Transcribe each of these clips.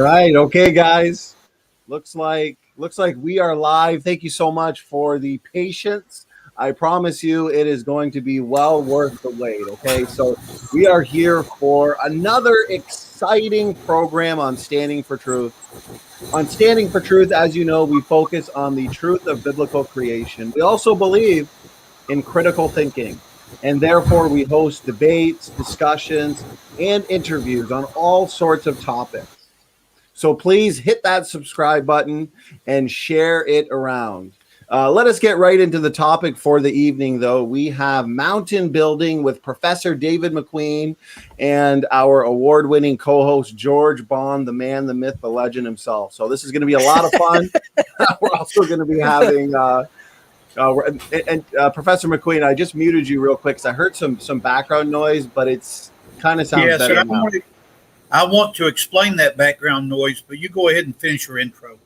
right. Okay, guys. Looks like we are live. Thank you so much for the patience. I promise you it is going to be well worth the wait. Okay. So we are here for another exciting program on Standing for Truth. On Standing for Truth, as you know, we focus on the truth of biblical creation. We also believe in critical thinking, and therefore we host debates, discussions, and interviews on all sorts of topics. So please hit that subscribe button and share it around. Let us get right into the topic for the evening, though. We have mountain building with Professor David McQueen and our award-winning co-host, George Bond, the man, the myth, the legend himself. So this is going to be a lot of fun. We're also going to be having... Professor McQueen, I just muted you real quick because I heard some background noise, but it's kind of sounds better now. I want to explain that background noise, but you go ahead and finish your intro.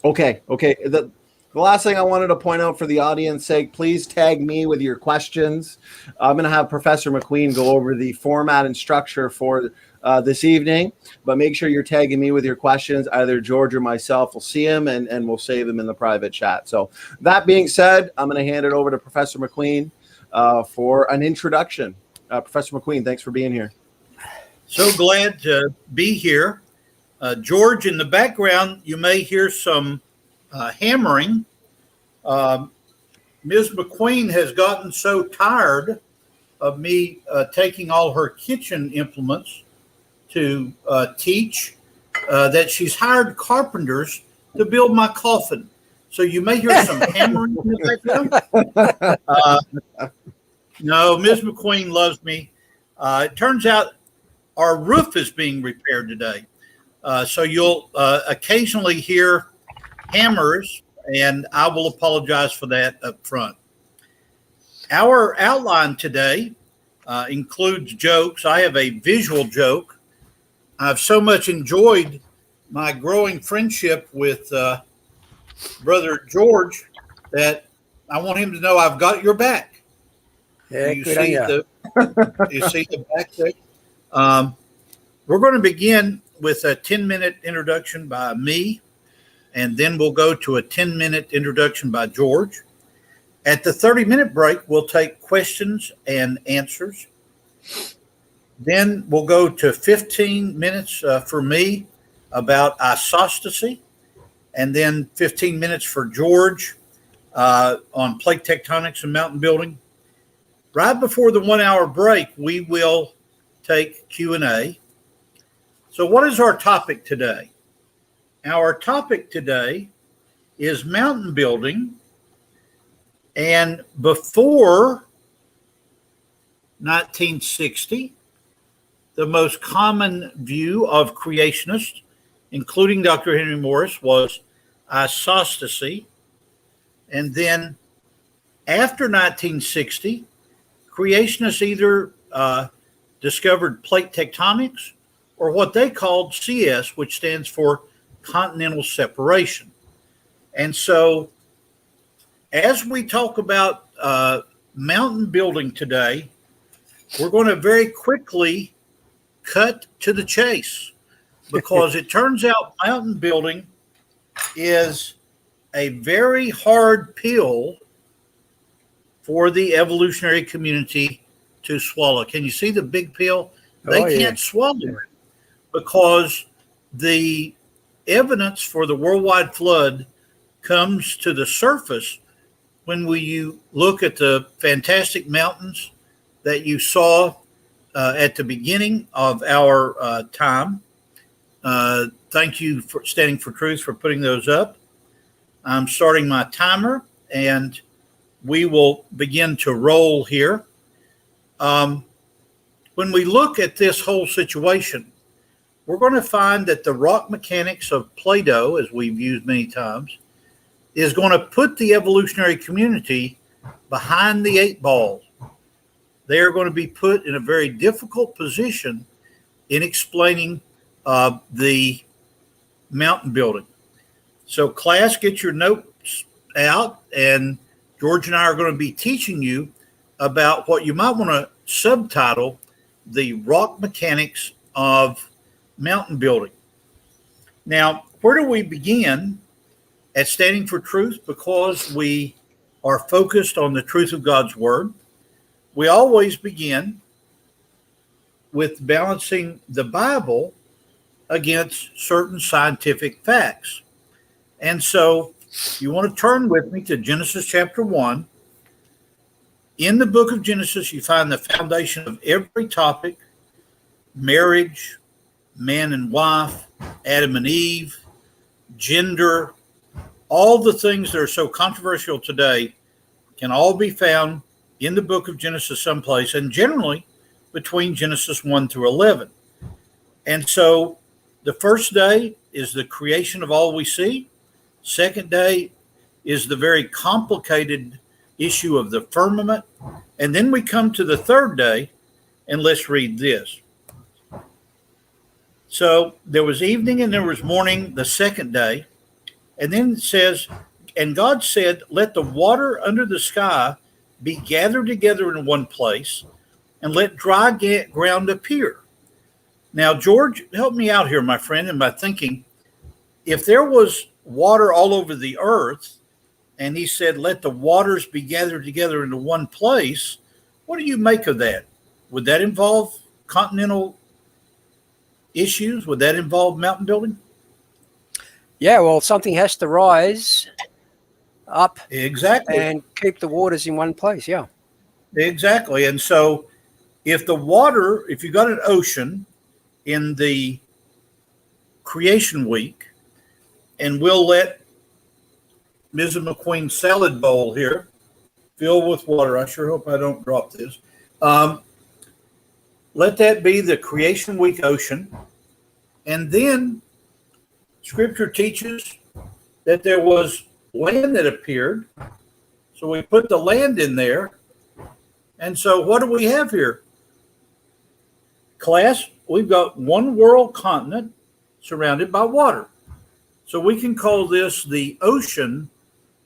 Okay. The last thing I wanted to point out for the audience sake, please tag me with your questions. I'm going to have Professor McQueen go over the format and structure for this evening, but make sure you're tagging me with your questions. Either George or myself will see them, and we'll save them in the private chat. So that being said, I'm going to hand it over to Professor McQueen for an introduction. Professor McQueen, thanks for being here. So glad to be here. George, in the background, you may hear some hammering. Ms. McQueen has gotten so tired of me taking all her kitchen implements to teach that she's hired carpenters to build my coffin. So you may hear some hammering in the background. No, Ms. McQueen loves me. It turns out our roof is being repaired today. So you'll occasionally hear hammers, and I will apologize for that up front. Our outline today includes jokes. I have a visual joke. I've so much enjoyed my growing friendship with Brother George that I want him to know I've got your back. Yeah, you see the back there? We're going to begin with a 10-minute introduction by me, and then we'll go to a 10-minute introduction by George. At the 30-minute break, we'll take questions and answers. Then we'll go to 15 minutes for me about isostasy, and then 15 minutes for George on plate tectonics and mountain building. Right before the 1 hour break, we will take Q&A. So what is our topic today? Our topic today is mountain building. And before 1960, the most common view of creationists, including Dr. Henry Morris, was isostasy. And then after 1960, creationists either discovered plate tectonics or what they called CS, which stands for continental separation. And so as we talk about mountain building today, we're going to very quickly cut to the chase, because it turns out mountain building is a very hard pill for the evolutionary community to swallow. Can you see the big pill? They can't swallow it because the evidence for the worldwide flood comes to the surface when you look at the fantastic mountains that you saw at the beginning of our time. Thank you for Standing for Truth for putting those up. I'm starting my timer, and we will begin to roll here. When we look at this whole situation, we're going to find that the rock mechanics of Plato, as we've used many times, is going to put the evolutionary community behind the 8 ball. They are going to be put in a very difficult position in explaining the mountain building. So class, get your notes out, and George and I are going to be teaching you about what you might want to subtitle the rock mechanics of mountain building. Now, where do we begin at Standing for Truth? Because we are focused on the truth of God's Word. We always begin with balancing the Bible against certain scientific facts. And so you want to turn with me to Genesis chapter 1. In the book of Genesis, you find the foundation of every topic: marriage, man and wife, Adam and Eve, gender. All the things that are so controversial today can all be found in the book of Genesis someplace, and generally between Genesis 1 through 11. And so the first day is the creation of all we see. Second day is the very complicated issue of the firmament. And then we come to the third day, and let's read this. So there was evening and there was morning the second day. And then it says, and God said, let the water under the sky be gathered together in one place, and let dry ground appear. Now, George, help me out here, my friend, in my thinking. If there was water all over the earth, and he said, let the waters be gathered together into one place, what do you make of that? Would that involve continental issues? Would that involve mountain building? Yeah, well, something has to rise up Exactly. and keep the waters in one place. Yeah. Exactly. And so if the water, if you got an ocean in the creation week, and we'll let Mrs. McQueen's salad bowl here fill with water. I sure hope I don't drop this. Let that be the creation week ocean. And then Scripture teaches that there was land that appeared. So we put the land in there. And so what do we have here? Class, we've got one world continent surrounded by water. So we can call this the ocean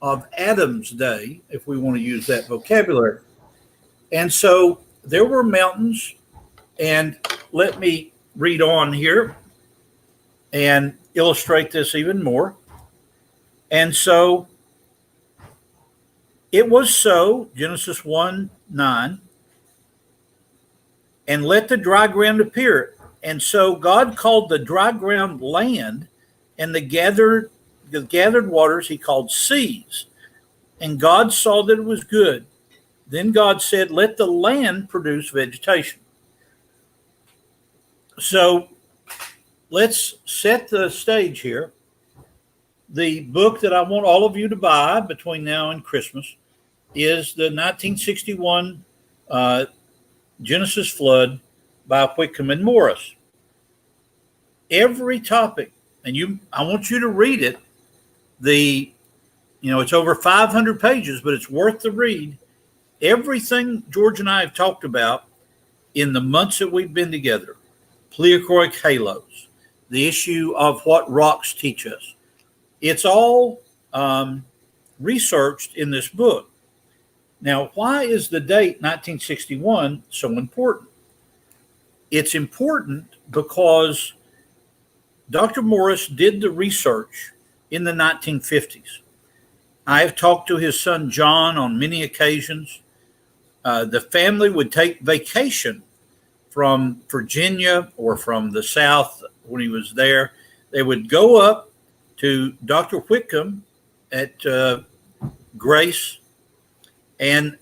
of Adam's day, if we want to use that vocabulary. And so there were mountains, and let me read on here and illustrate this even more. And so it was so, Genesis 1:9, and let the dry ground appear. And so God called the dry ground land, and the gathered waters he called seas. And God saw that it was good. Then God said, let the land produce vegetation. So let's set the stage here. The book that I want all of you to buy between now and Christmas is the 1961 Genesis Flood by Whitcomb and Morris. Every topic, and I want you to read it. It's over 500 pages, but it's worth the read. Everything George and I have talked about in the months that we've been together, pleochroic halos, the issue of what rocks teach us, it's all researched in this book. Now, why is the date 1961 so important? It's important because Dr. Morris did the research in the 1950s. I have talked to his son John on many occasions. The family would take vacation from Virginia or from the South when he was there. They would go up to Dr. Whitcomb at Grace, and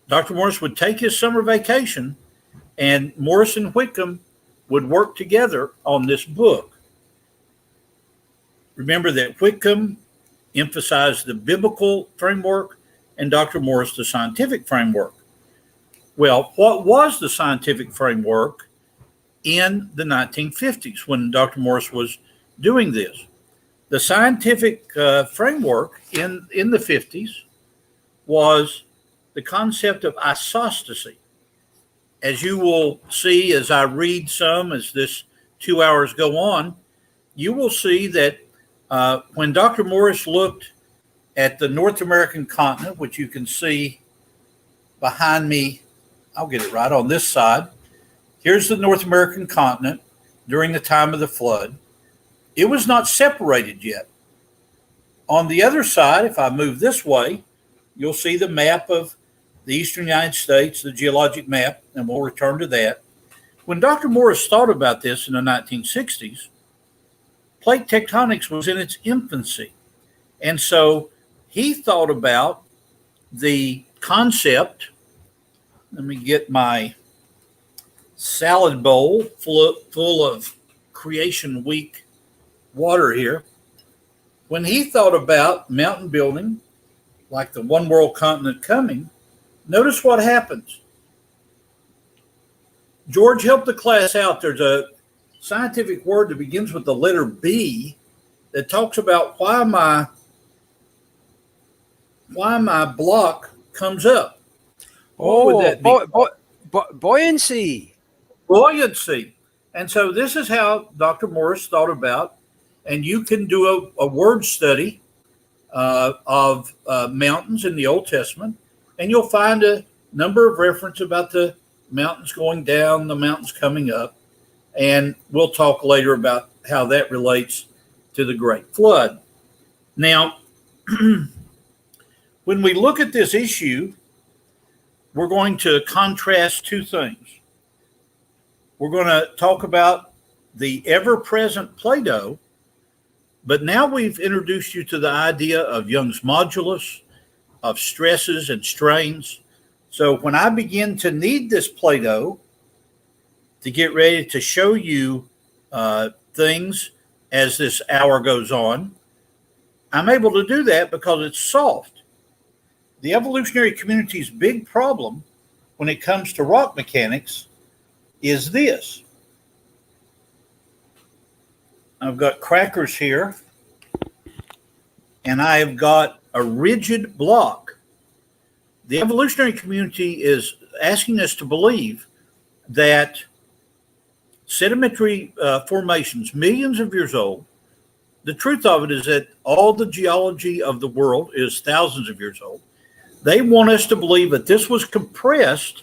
Dr. Morris would take his summer vacation, and Morris and Whitcomb would work together on this book. Remember that Whitcomb emphasized the biblical framework and Dr. Morris the scientific framework. Well, what was the scientific framework in the 1950s when Dr. Morris was doing this? The scientific framework in the 50s was the concept of isostasy. As you will see as I read some, as this 2 hours go on, you will see that when Dr. Morris looked at the North American continent, which you can see behind me, I'll get it right on this side. Here's the North American continent during the time of the flood. it was not separated yet. On the other side, if I move this way, you'll see the map of the eastern United States, the geologic map, and we'll return to that. When Dr. Morris thought about this in the 1960s, plate tectonics was in its infancy. And so he thought about the concept. Let me get my salad bowl full of Creation Week water here. When he thought about mountain building, like the one world continent coming, notice what happens. George, help the class out. There's a scientific word that begins with the letter B that talks about why my block comes up. What would that be? Buoyancy. Buoyancy. And so this is how Dr. Morris thought about, and you can do a word study of mountains in the Old Testament, and you'll find a number of references about the mountains going down, the mountains coming up, and we'll talk later about how that relates to the Great Flood. Now, when we look at this issue, we're going to contrast two things. We're going to talk about the ever-present Plato, but now we've introduced you to the idea of Young's modulus, of stresses and strains. So when I begin to need this Plato to get ready to show you things as this hour goes on, I'm able to do that because it's soft. The evolutionary community's big problem when it comes to rock mechanics is this. I've got crackers here, and I have got a rigid block. The evolutionary community is asking us to believe that sedimentary formations, millions of years old, the truth of it is that all the geology of the world is thousands of years old. They want us to believe that this was compressed,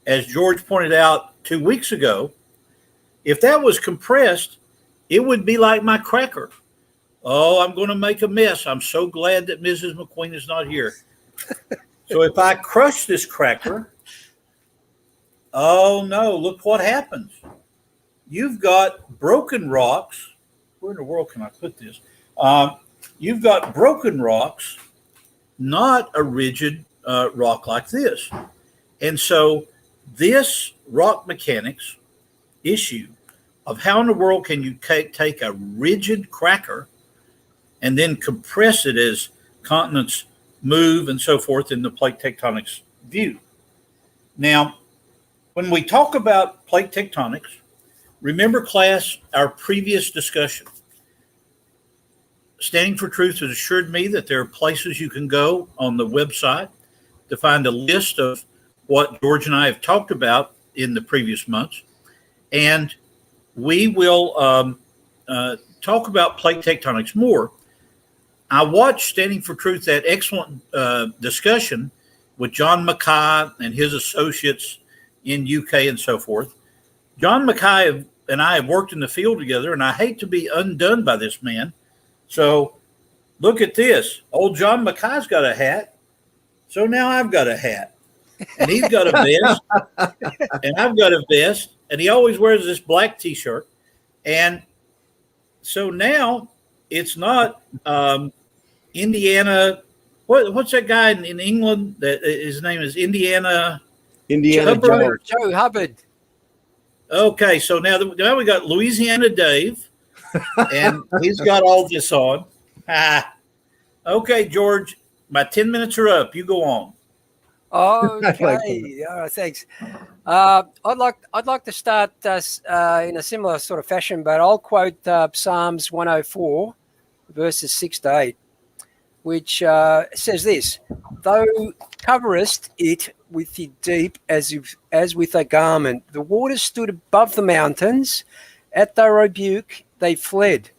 as George pointed out 2 weeks ago. If that was compressed, it would be like my cracker. Oh, I'm going to make a mess. I'm so glad that Mrs. McQueen is not here. So if I crush this cracker, oh no, look what happens. You've got broken rocks. Where in the world can I put this? You've got broken rocks, not a rigid rock like this. And so this rock mechanics issue of how in the world can you take a rigid cracker and then compress it as continents move and so forth in the plate tectonics view. Now, when we talk about plate tectonics, remember, class, our previous discussion. Standing for Truth has assured me that there are places you can go on the website to find a list of what George and I have talked about in the previous months. And we will talk about plate tectonics more. I watched Standing for Truth, that excellent discussion with John Mackay and his associates in UK and so forth. John Mackay and I have worked in the field together, and I hate to be undone by this man. So look at this. Old John Mackay's got a hat. So now I've got a hat. And he's got a vest. And I've got a vest. And he always wears this black T-shirt. And so now it's not Indiana. What's that guy in England that his name is Indiana Joe Hubbard. Okay, so now we got Louisiana Dave, and he's got all this on. Okay, George, my 10 minutes are up. You go on. Okay, thanks. I'd like to start in a similar sort of fashion, but I'll quote Psalms 104, verses 6 to 8, which says this: "Thou coverest it with the deep as with a garment. The waters stood above the mountains. At thy rebuke they fled.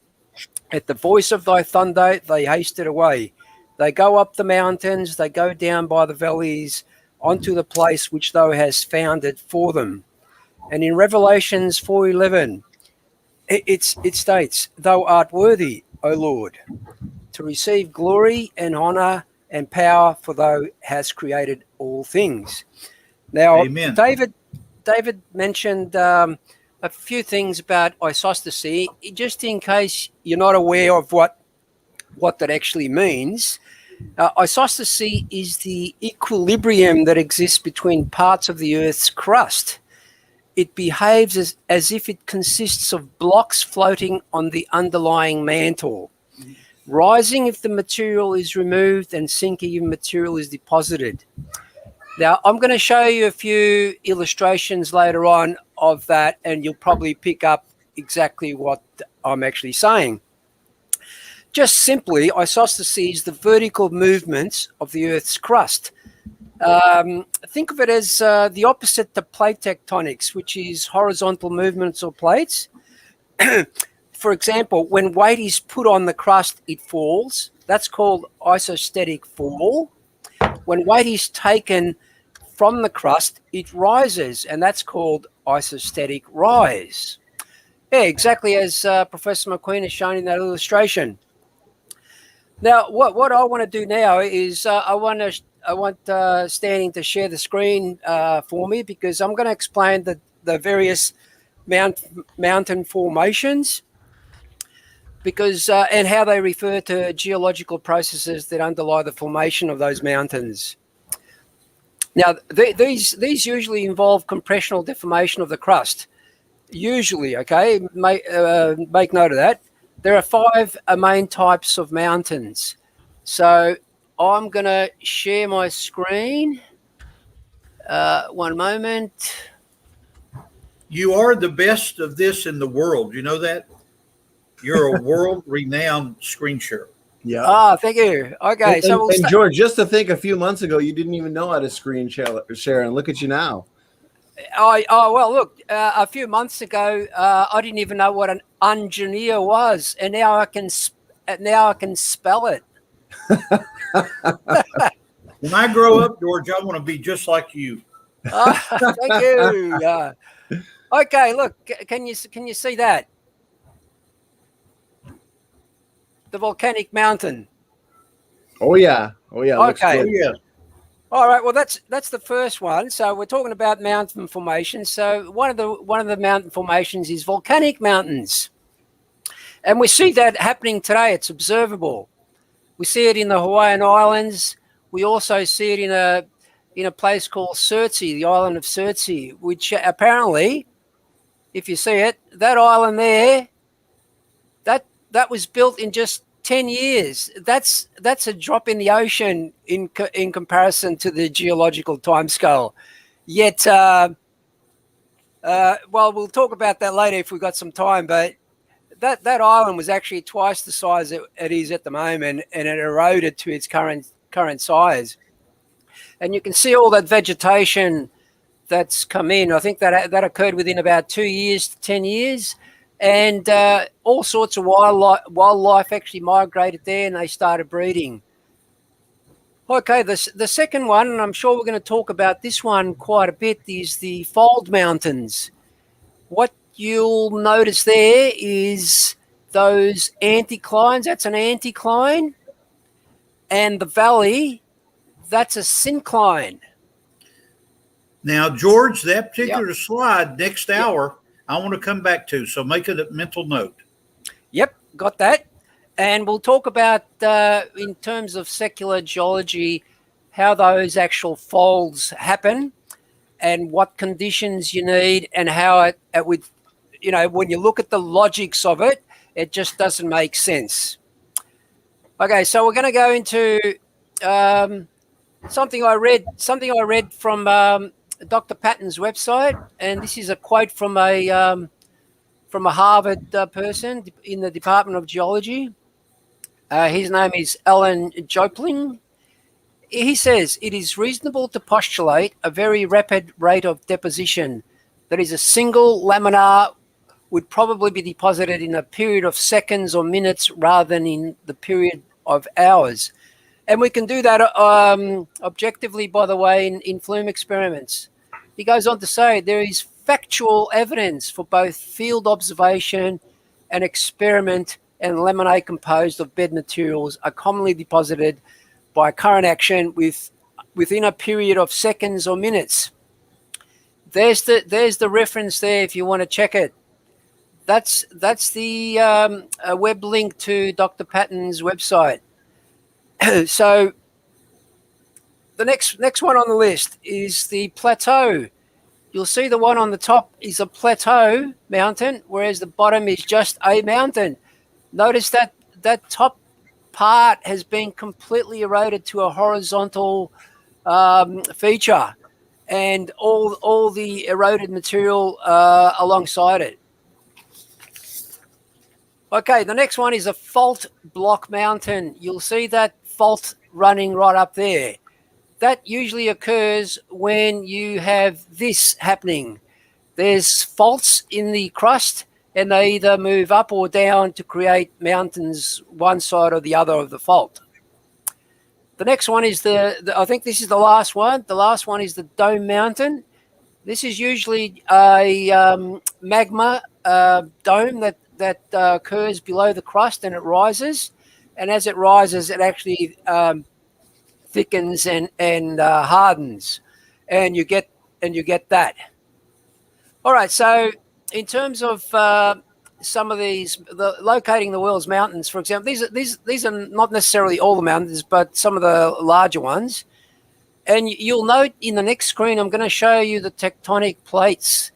At the voice of thy thunder they hasted away. They go up the mountains, they go down by the valleys, onto the place which thou hast founded for them." And in Revelations 4:11, It states, "Thou art worthy, O Lord, to receive glory and honor and power, for thou hast created all things." Now, Amen. David mentioned a few things about isostasy, just in case you're not aware of what that actually means. Isostasy is the equilibrium that exists between parts of the Earth's crust. It behaves as if it consists of blocks floating on the underlying mantle, rising if the material is removed and sinking if material is deposited. Now, I'm going to show you a few illustrations later on of that, and you'll probably pick up exactly what I'm actually saying. Just simply, isostasy is the vertical movements of the Earth's crust. Think of it as the opposite to plate tectonics, which is horizontal movements of plates. For example, when weight is put on the crust, it falls. That's called isostatic fall. When weight is taken from the crust, it rises, and that's called isostatic rise. Yeah, exactly as Professor McQueen has shown in that illustration. Now, what I want to do now is I want Standing to share the screen for me, because I'm going to explain the various mountain formations, because and how they refer to geological processes that underlie the formation of those mountains. Now, these usually involve compressional deformation of the crust. Usually, okay, make note of that. There are 5 main types of mountains. So I'm going to share my screen. One moment. You are the best of this in the world. You know that? You're a world-renowned screen sharer. Yeah. Thank you. Okay, and George, just to think, a few months ago, you didn't even know how to screen share, and look at you now. Well, look, a few months ago, I didn't even know what an engineer was, and now I can spell it. When I grow up, George, I want to be just like you. Thank you. Okay, look, can you see that? The volcanic mountain. Oh yeah. Okay. Oh, yeah. All right. Well, that's the first one. So we're talking about mountain formations. So one of the mountain formations is volcanic mountains, and we see that happening today. It's observable. We see it in the Hawaiian Islands. We also see it in a place called Surtsey, the island of Surtsey, which apparently, if you see it, that island there, that was built in just 10 years. That's a drop in the ocean in comparison to the geological timescale. Yet, well, we'll talk about that later if we've got some time, but that island was actually twice the size it is at the moment, and it eroded to its current size. And you can see all that vegetation that's come in. I think that occurred within about 2 years to 10 years. And all sorts of wildlife actually migrated there, and they started breeding. Okay, the second one, and I'm sure we're going to talk about this one quite a bit, is the fold mountains. What you'll notice there is those anticlines. That's an anticline. And the valley, that's a syncline. Now, George, that particular slide next hour, I want to come back to, so make it a mental note. Yep, got that. And we'll talk about, in terms of secular geology, how those actual folds happen and what conditions you need, and how it would, when you look at the logics of it, it just doesn't make sense. Okay, so we're going to go into something I read from Dr. Patton's website, and this is a quote from a Harvard person in the Department of Geology. His name is Alan Jopling. He says, "It is reasonable to postulate a very rapid rate of deposition, that is, a single laminar would probably be deposited in a period of seconds or minutes rather than in the period of hours." And we can do that objectively, by the way, in flume experiments. He goes on to say there is factual evidence for both field observation an experiment, and laminate composed of bed materials are commonly deposited by current action within a period of seconds or minutes. There's the reference there if you want to check it. That's the web link to Dr. Patton's website. So the next one on the list is the plateau. You'll see the one on the top is a plateau mountain, whereas the bottom is just a mountain. Notice that that top part has been completely eroded to a horizontal feature, and all the eroded material alongside it. Okay, the next one is a fault block mountain. You'll see that fault running right up there. That usually occurs when you have this happening. There's faults in the crust, and they either move up or down to create mountains one side or the other of the fault. The next one is I think this is the last one. The last one is the Dome Mountain. This is usually a magma dome that occurs below the crust, and it rises. And as it rises, it actually thickens and hardens, and you get that. All right. So in terms of some of these, locating the world's mountains, for example, these are not necessarily all the mountains, but some of the larger ones. And you'll note in the next screen, I'm going to show you the tectonic plates.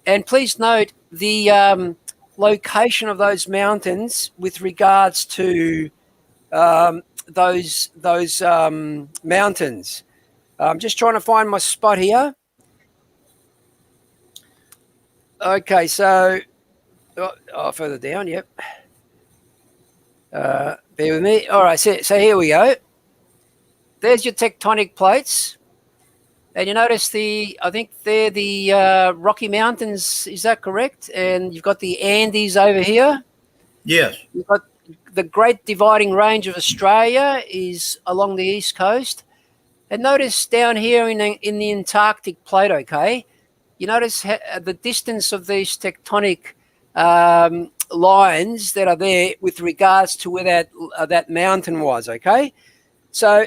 And please note the location of those mountains with regards to those mountains. I'm just trying to find my spot here. Okay, so further down, yep. Bear with me. All right, so here we go. There's your tectonic plates. And you notice I think they're the Rocky Mountains, is that correct? And you've got the Andes over here. Yes. You've got the Great Dividing Range of Australia is along the east coast. And notice down here in the Antarctic plate, okay, you notice the distance of these tectonic lines that are there with regards to where that mountain was, okay? So,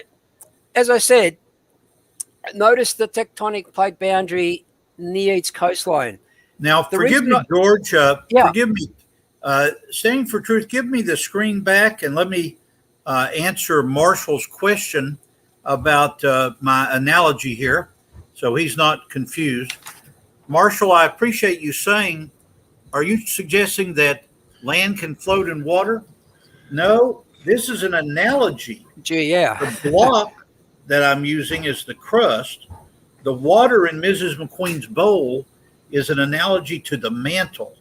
as I said, notice the tectonic plate boundary near its coastline. Now, forgive me, George. Yeah. Forgive me. Standing for Truth, give me the screen back and let me answer Marshall's question about my analogy here, so he's not confused. Marshall, I appreciate you saying, are you suggesting that land can float in water? No, this is an analogy. Gee, yeah. The block that I'm using is the crust. The water in Mrs. McQueen's bowl is an analogy to the mantle.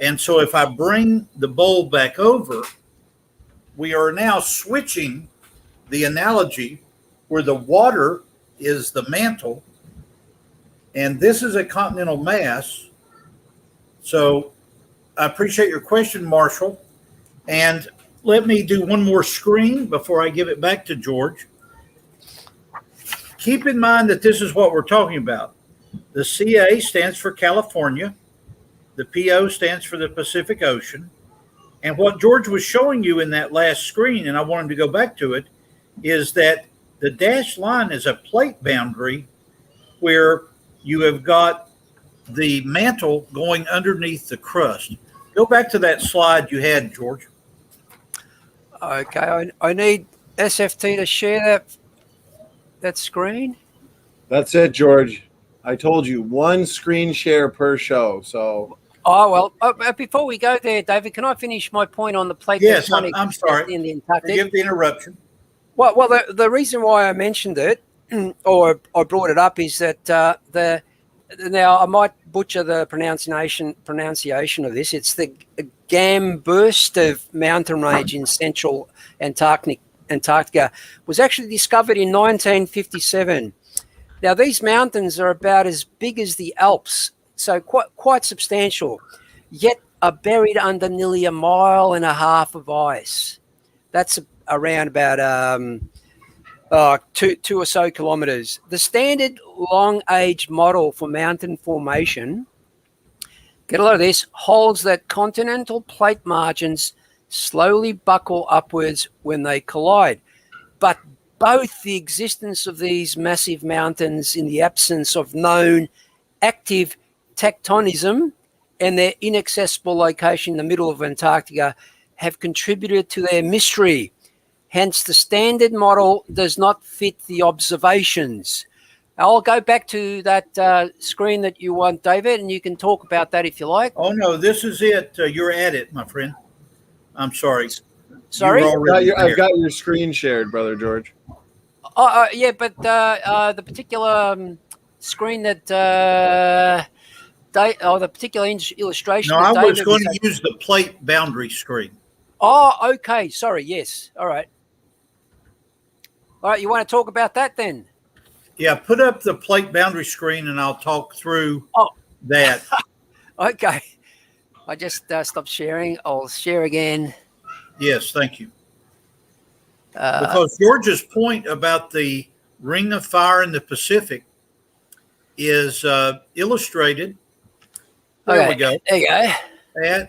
And so if I bring the bowl back over, we are now switching the analogy where the water is the mantle and this is a continental mass. So I appreciate your question, Marshall. And let me do one more screen before I give it back to George. Keep in mind that this is what we're talking about. The CA stands for California. The PO stands for the Pacific Ocean. And what George was showing you in that last screen, and I want him to go back to it, is that the dashed line is a plate boundary where you have got the mantle going underneath the crust. Go back to that slide you had, George. Okay, I need SFT to share that screen. That's it, George. I told you, one screen share per show. So. Oh, well, before we go there, David, can I finish my point on the plate? Yes, I'm sorry. In the Antarctic? Forgive the interruption. Well, the reason why I mentioned it, or I brought it up, is that now I might butcher the pronunciation of this. It's the Gamburstev mountain range in central Antarctica was actually discovered in 1957. Now, these mountains are about as big as the Alps, so quite substantial, yet are buried under nearly 1.5 miles of ice. That's around about 2 or so kilometers. The standard long-age model for mountain formation get a lot of this, holds that continental plate margins slowly buckle upwards when they collide. But both the existence of these massive mountains in the absence of known active tectonism and their inaccessible location in the middle of Antarctica have contributed to their mystery. Hence, the standard model does not fit the observations. I'll go back to that screen that you want, David, and you can talk about that if you like. Oh, no, this is it. You're at it, my friend. I'm sorry. Sorry? I've got your screen shared, Brother George. Yeah, but the particular screen that the particular illustration. No, that I was David going to use the plate boundary screen. Oh, okay. Sorry. Yes. All right. All right. You want to talk about that then? Yeah, put up the plate boundary screen and I'll talk through that. Okay. I just stopped sharing. I'll share again. Yes, thank you. Because George's point about the ring of fire in the Pacific is illustrated. There we go. There you go.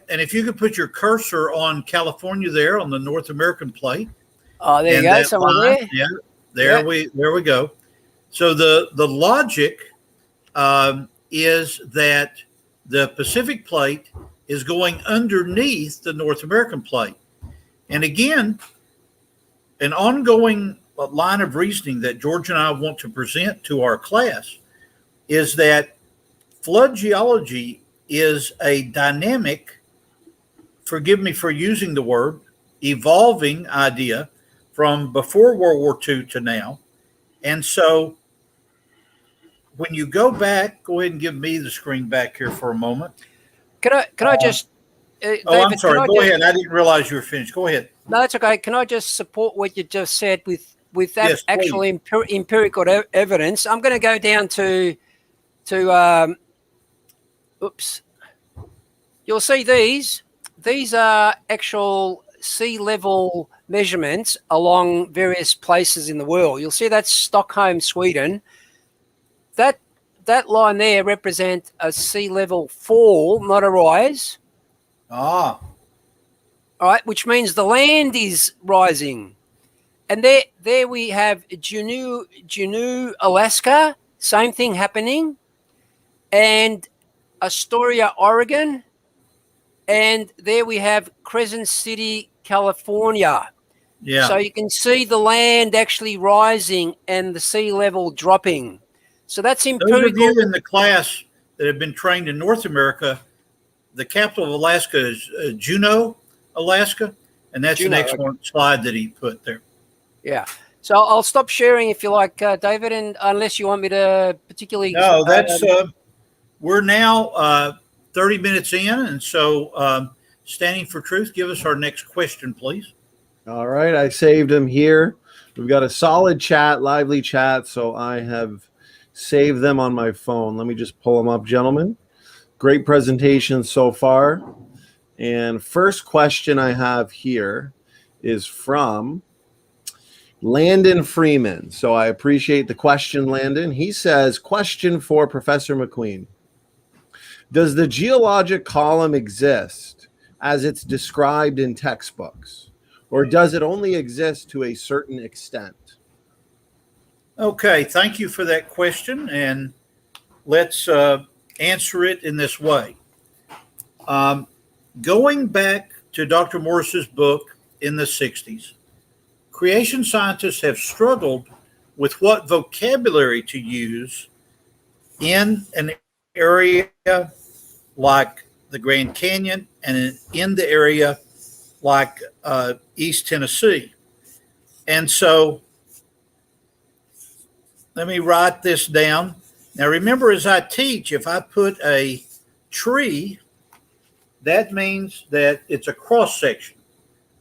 And if you could put your cursor on California there on the North American plate. Oh, there you go. Somewhere there. Yeah, there we go. So the logic is that the Pacific plate is going underneath the North American plate. And again, an ongoing line of reasoning that George and I want to present to our class is that flood geology is a dynamic, forgive me for using the word, evolving idea from before World War II to now. And so when you go back, go ahead and give me the screen back here for a moment. Can I just David, I'm sorry. Go ahead. I didn't realize you were finished. Go ahead. No, that's okay. Can I just support what you just said with that Yes, actual empirical evidence? I'm going to go down to oops. You'll see these. These are actual sea level measurements along various places in the world. You'll see that's Stockholm, Sweden. That line there represents a sea level fall, not a rise. Ah. All right, which means the land is rising. And there we have Juneau, Alaska, same thing happening. And Astoria, Oregon. And there we have Crescent City, California. Yeah. So you can see the land actually rising and the sea level dropping. So that's empirical. Those of you in the class that have been trained in North America, the capital of Alaska is Juneau, Alaska, and that's an excellent slide that he put there. Yeah. So I'll stop sharing if you like, David, and unless you want me to particularly. No, that's we're now 30 minutes in, and so Standing for Truth, give us our next question, please. All right, I saved them here. We've got a solid chat, lively chat, so I have saved them on my phone. Let me just pull them up, gentlemen. Great presentation so far. And first question I have here is from Landon Freeman. So I appreciate the question, Landon. He says, question for Professor McQueen. Does the geologic column exist as it's described in textbooks, or does it only exist to a certain extent? Okay, thank you for that question, and let's answer it in this way. Going back to Dr. Morris's book in the 60s, creation scientists have struggled with what vocabulary to use in an area like the Grand Canyon and in the area like East Tennessee. And so let me write this down. Now remember, as I teach, if I put a tree, that means that it's a cross section.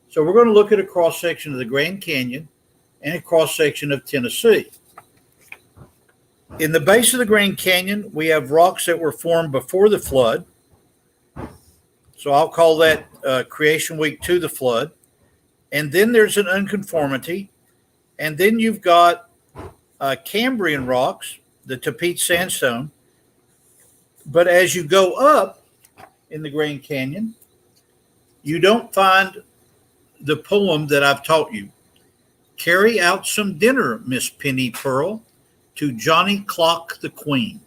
So we're going to look at a cross section of the Grand Canyon and a cross section of Tennessee. In the base of the Grand Canyon, we have rocks that were formed before the flood. So I'll call that creation week to the flood. And then there's an unconformity. And then you've got Cambrian rocks, the Tapete sandstone. But as you go up, in the Grand Canyon, you don't find the poem that I've taught you. Carry out some dinner, Miss Penny Pearl, to Johnny Clock the Queen.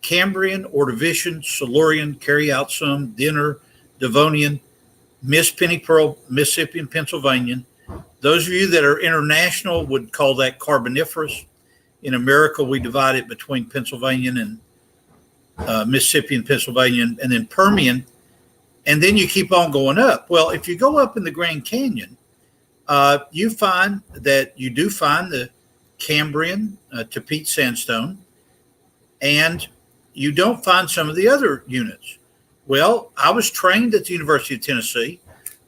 Cambrian, Ordovician, Silurian, carry out some dinner, Devonian, Miss Penny Pearl, Mississippi and Pennsylvanian. Those of you that are international would call that Carboniferous. In America, we divide it between Pennsylvanian and Mississippi and Pennsylvanian, and then Permian, and then you keep on going up. Well, if you go up in the Grand Canyon, you find that you do find the Cambrian, Tepete sandstone, and you don't find some of the other units. Well, I was trained at the University of Tennessee.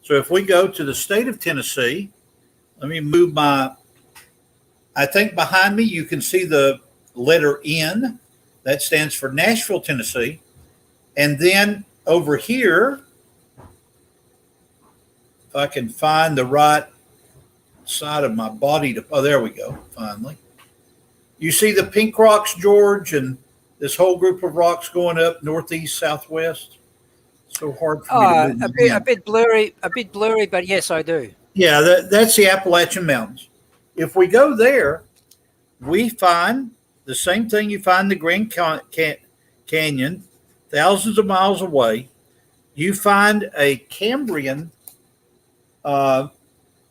So if we go to the state of Tennessee, let me move I think behind me you can see the letter N. That stands for Nashville, Tennessee. And then over here, if I can find the right side of my body there we go, finally. You see the pink rocks, George, and this whole group of rocks going up northeast, southwest. So hard for me to move. A bit blurry, but yes, I do. Yeah, that's the Appalachian Mountains. If we go there, we find the same thing you find in the Grand Canyon, thousands of miles away. You find a Cambrian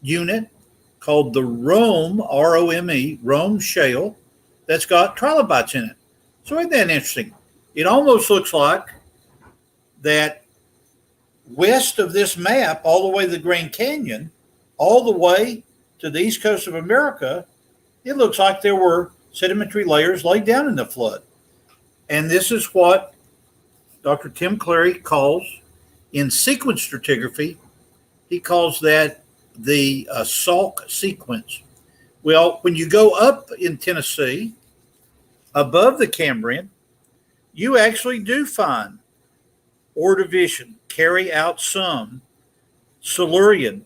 unit called the Rome, R-O-M-E, Rome Shale, that's got trilobites in it. So isn't that interesting? It almost looks like that west of this map, all the way to the Grand Canyon, all the way to the east coast of America, it looks like there were sedimentary layers laid down in the flood. And this is what Dr. Tim Clary calls, in sequence stratigraphy, he calls that the Salk sequence. Well, when you go up in Tennessee, above the Cambrian, you actually do find Ordovician, carry out some, Silurian,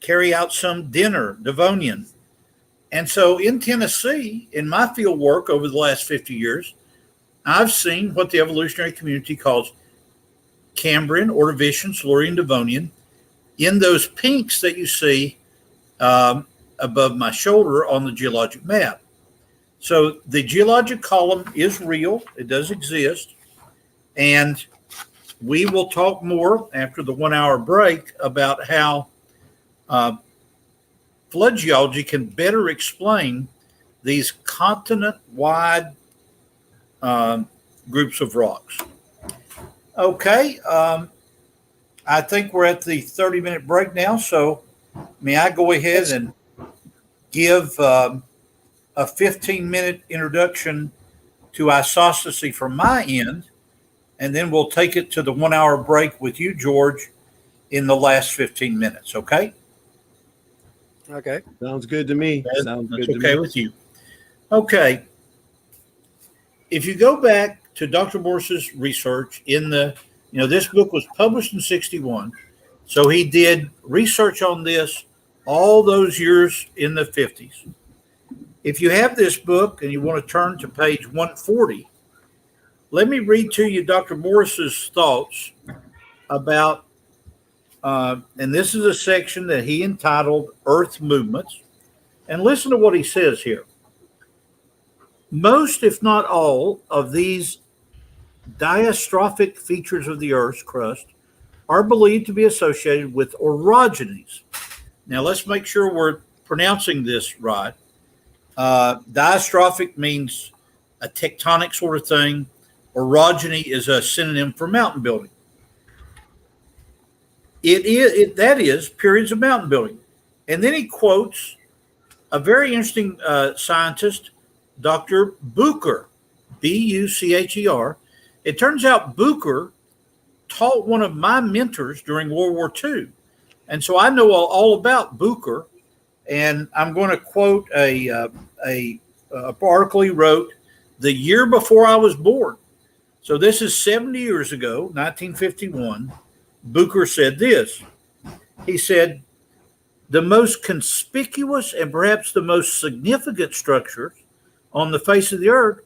carry out some dinner, Devonian. And so in Tennessee, in my field work over the last 50 years, I've seen what the evolutionary community calls Cambrian, Ordovician, Silurian, Devonian in those pinks that you see above my shoulder on the geologic map. So the geologic column is real. It does exist. And we will talk more after the 1 hour break about how flood geology can better explain these continent-wide groups of rocks. Okay, I think we're at the 30-minute break now, so may I go ahead and give a 15-minute introduction to isostasy from my end, and then we'll take it to the 1 hour break with you, George, in the last 15 minutes, okay? Okay. Sounds good to me. Sounds good to me. Okay with you. Okay. If you go back to Dr. Morse's research in this book was published in 61. So he did research on this all those years in the 50s. If you have this book and you want to turn to page 140, let me read to you Dr. Morse's thoughts about, and this is a section that he entitled Earth Movements. And listen to what he says here. Most, if not all, of these diastrophic features of the Earth's crust are believed to be associated with orogenies. Now, let's make sure we're pronouncing this right. Diastrophic means a tectonic sort of thing. Orogeny is a synonym for mountain building. That is periods of mountain building. And then he quotes a very interesting scientist, Dr. Bucher, B-U-C-H-E-R. It turns out Bucher taught one of my mentors during World War II. And so I know all about Bucher. And I'm going to quote a article he wrote the year before I was born. So this is 70 years ago, 1951. Bucher said this. He said, the most conspicuous and perhaps the most significant structures on the face of the earth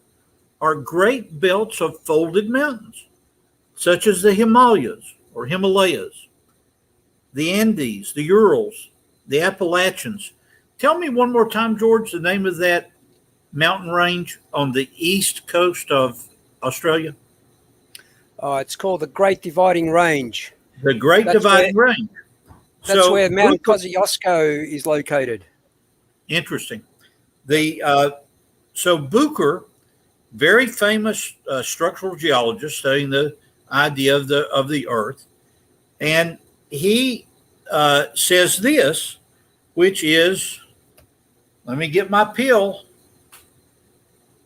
are great belts of folded mountains, such as the Himalayas or Himalayas, the Andes, the Urals, the Appalachians. Tell me one more time, George, the name of that mountain range on the east coast of Australia. It's called the Great Dividing Range. The Great Dividing Range. That's where Mount Kosciuszko is located. Interesting. So Bucher, very famous structural geologist studying the idea of the Earth, and he says this, which is, let me get my pill.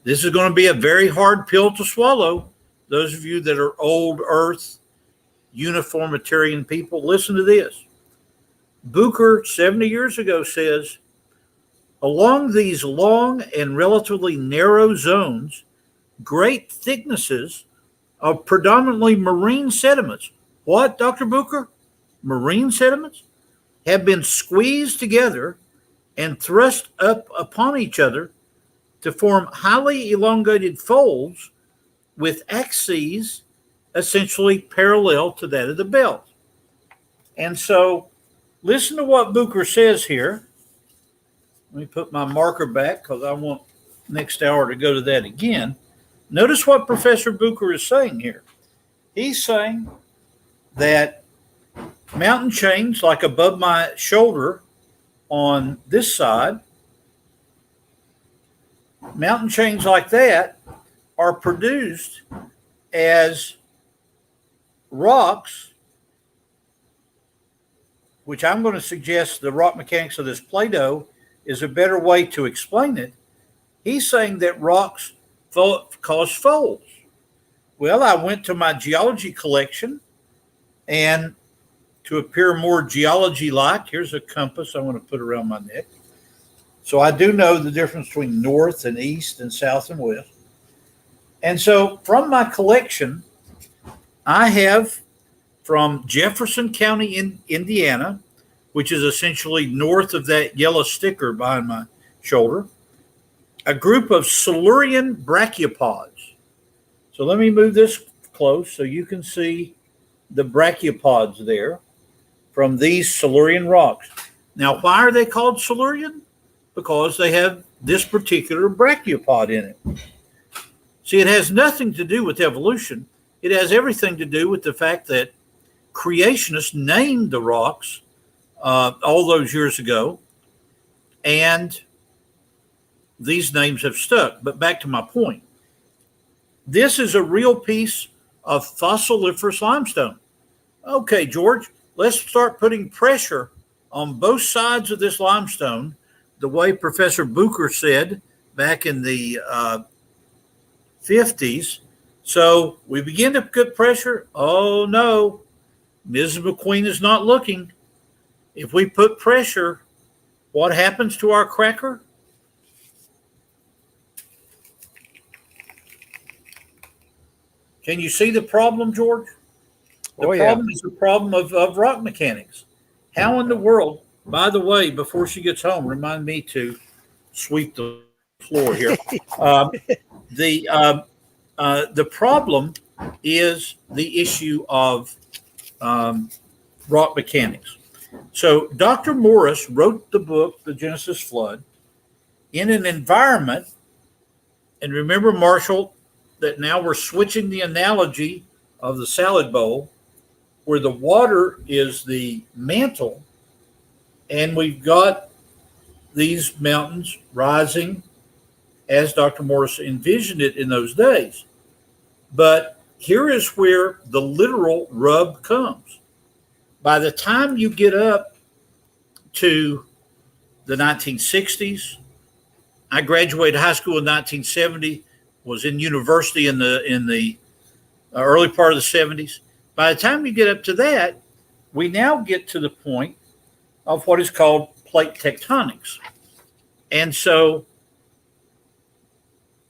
This is going to be a very hard pill to swallow. Those of you that are old Earth uniformitarian people, listen to this. Bucher, 70 years ago, says, along these long and relatively narrow zones, great thicknesses of predominantly marine sediments. What, Dr. Bucher? Marine sediments have been squeezed together and thrust up upon each other to form highly elongated folds with axes essentially parallel to that of the belt. And so listen to what Bucher says here. Let me put my marker back because I want next hour to go to that again. Notice what Professor Bucher is saying here. He's saying that mountain chains like above my shoulder on this side, mountain chains like that are produced as rocks, which I'm going to suggest the rock mechanics of this Play-Doh is a better way to explain it. He's saying that rocks cause folds. Well, I went to my geology collection, and to appear more geology-like, here's a compass I want to put around my neck. So I do know the difference between north and east and south and west. And so from my collection, I have from Jefferson County in Indiana, which is essentially north of that yellow sticker behind my shoulder, a group of Silurian brachiopods. So let me move this close so you can see the brachiopods there from these Silurian rocks. Now, why are they called Silurian? Because they have this particular brachiopod in it. See, it has nothing to do with evolution. It has everything to do with the fact that creationists named the rocks all those years ago, and these names have stuck. But back to my point. This is a real piece of fossiliferous limestone. Okay, George, let's start putting pressure on both sides of this limestone, the way Professor Bucher said back in the 50s. So we begin to put pressure. Oh, no, Mrs. McQueen is not looking. If we put pressure, what happens to our cracker? Can you see the problem, George? The problem is the problem of rock mechanics. How in the world, by the way, before she gets home, remind me to sweep the floor here. The problem is the issue of rock mechanics. So Dr. Morris wrote the book, The Genesis Flood, in an environment, and remember, Marshall, that now we're switching the analogy of the salad bowl, where the water is the mantle, and we've got these mountains rising as Dr. Morris envisioned it in those days. But here is where the literal rub comes. By the time you get up to the 1960s, I graduated high school in 1970, was in university in the early part of the 70s. By the time you get up to that, we now get to the point of what is called plate tectonics. And so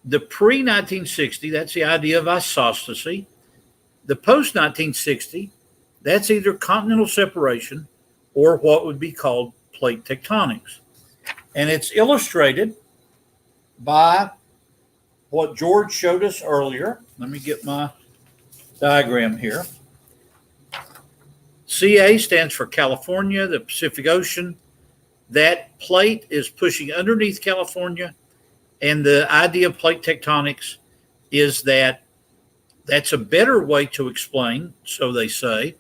the pre-1960, that's the idea of isostasy. The post-1960, that's either continental separation or what would be called plate tectonics. And it's illustrated by what George showed us earlier. Let me get my diagram here. CA stands for California, the Pacific Ocean. That plate is pushing underneath California. And the idea of plate tectonics is that that's a better way to explain, so they say,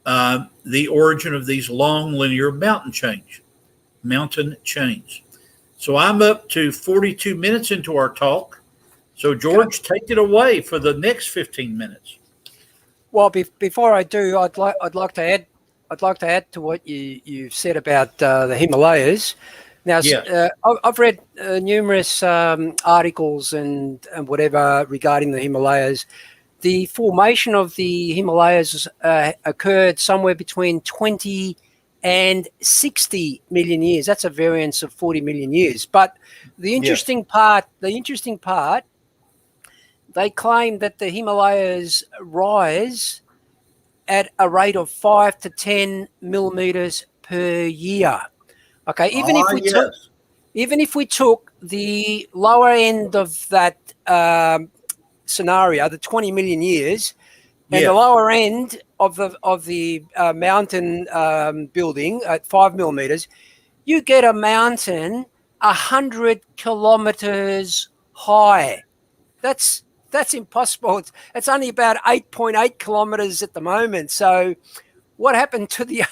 the origin of these long linear mountain chains. So I'm up to 42 minutes into our talk. So George, take it away for the next 15 minutes. Well, before I do, I'd like to add to what you've said about the Himalayas. Now, yes. I've read numerous articles and whatever regarding the Himalayas. The formation of the Himalayas occurred somewhere between 20 and 60 million years. That's a variance of 40 million years. But the interesting part, they claim that the Himalayas rise at a rate of 5 to 10 millimeters per year. Okay, even if we took the lower end of that scenario, the 20 million years, and the lower end of the mountain building at 5 millimeters, you get a mountain 100 kilometers high. That's impossible. It's only about 8.8 kilometers at the moment. So what happened to the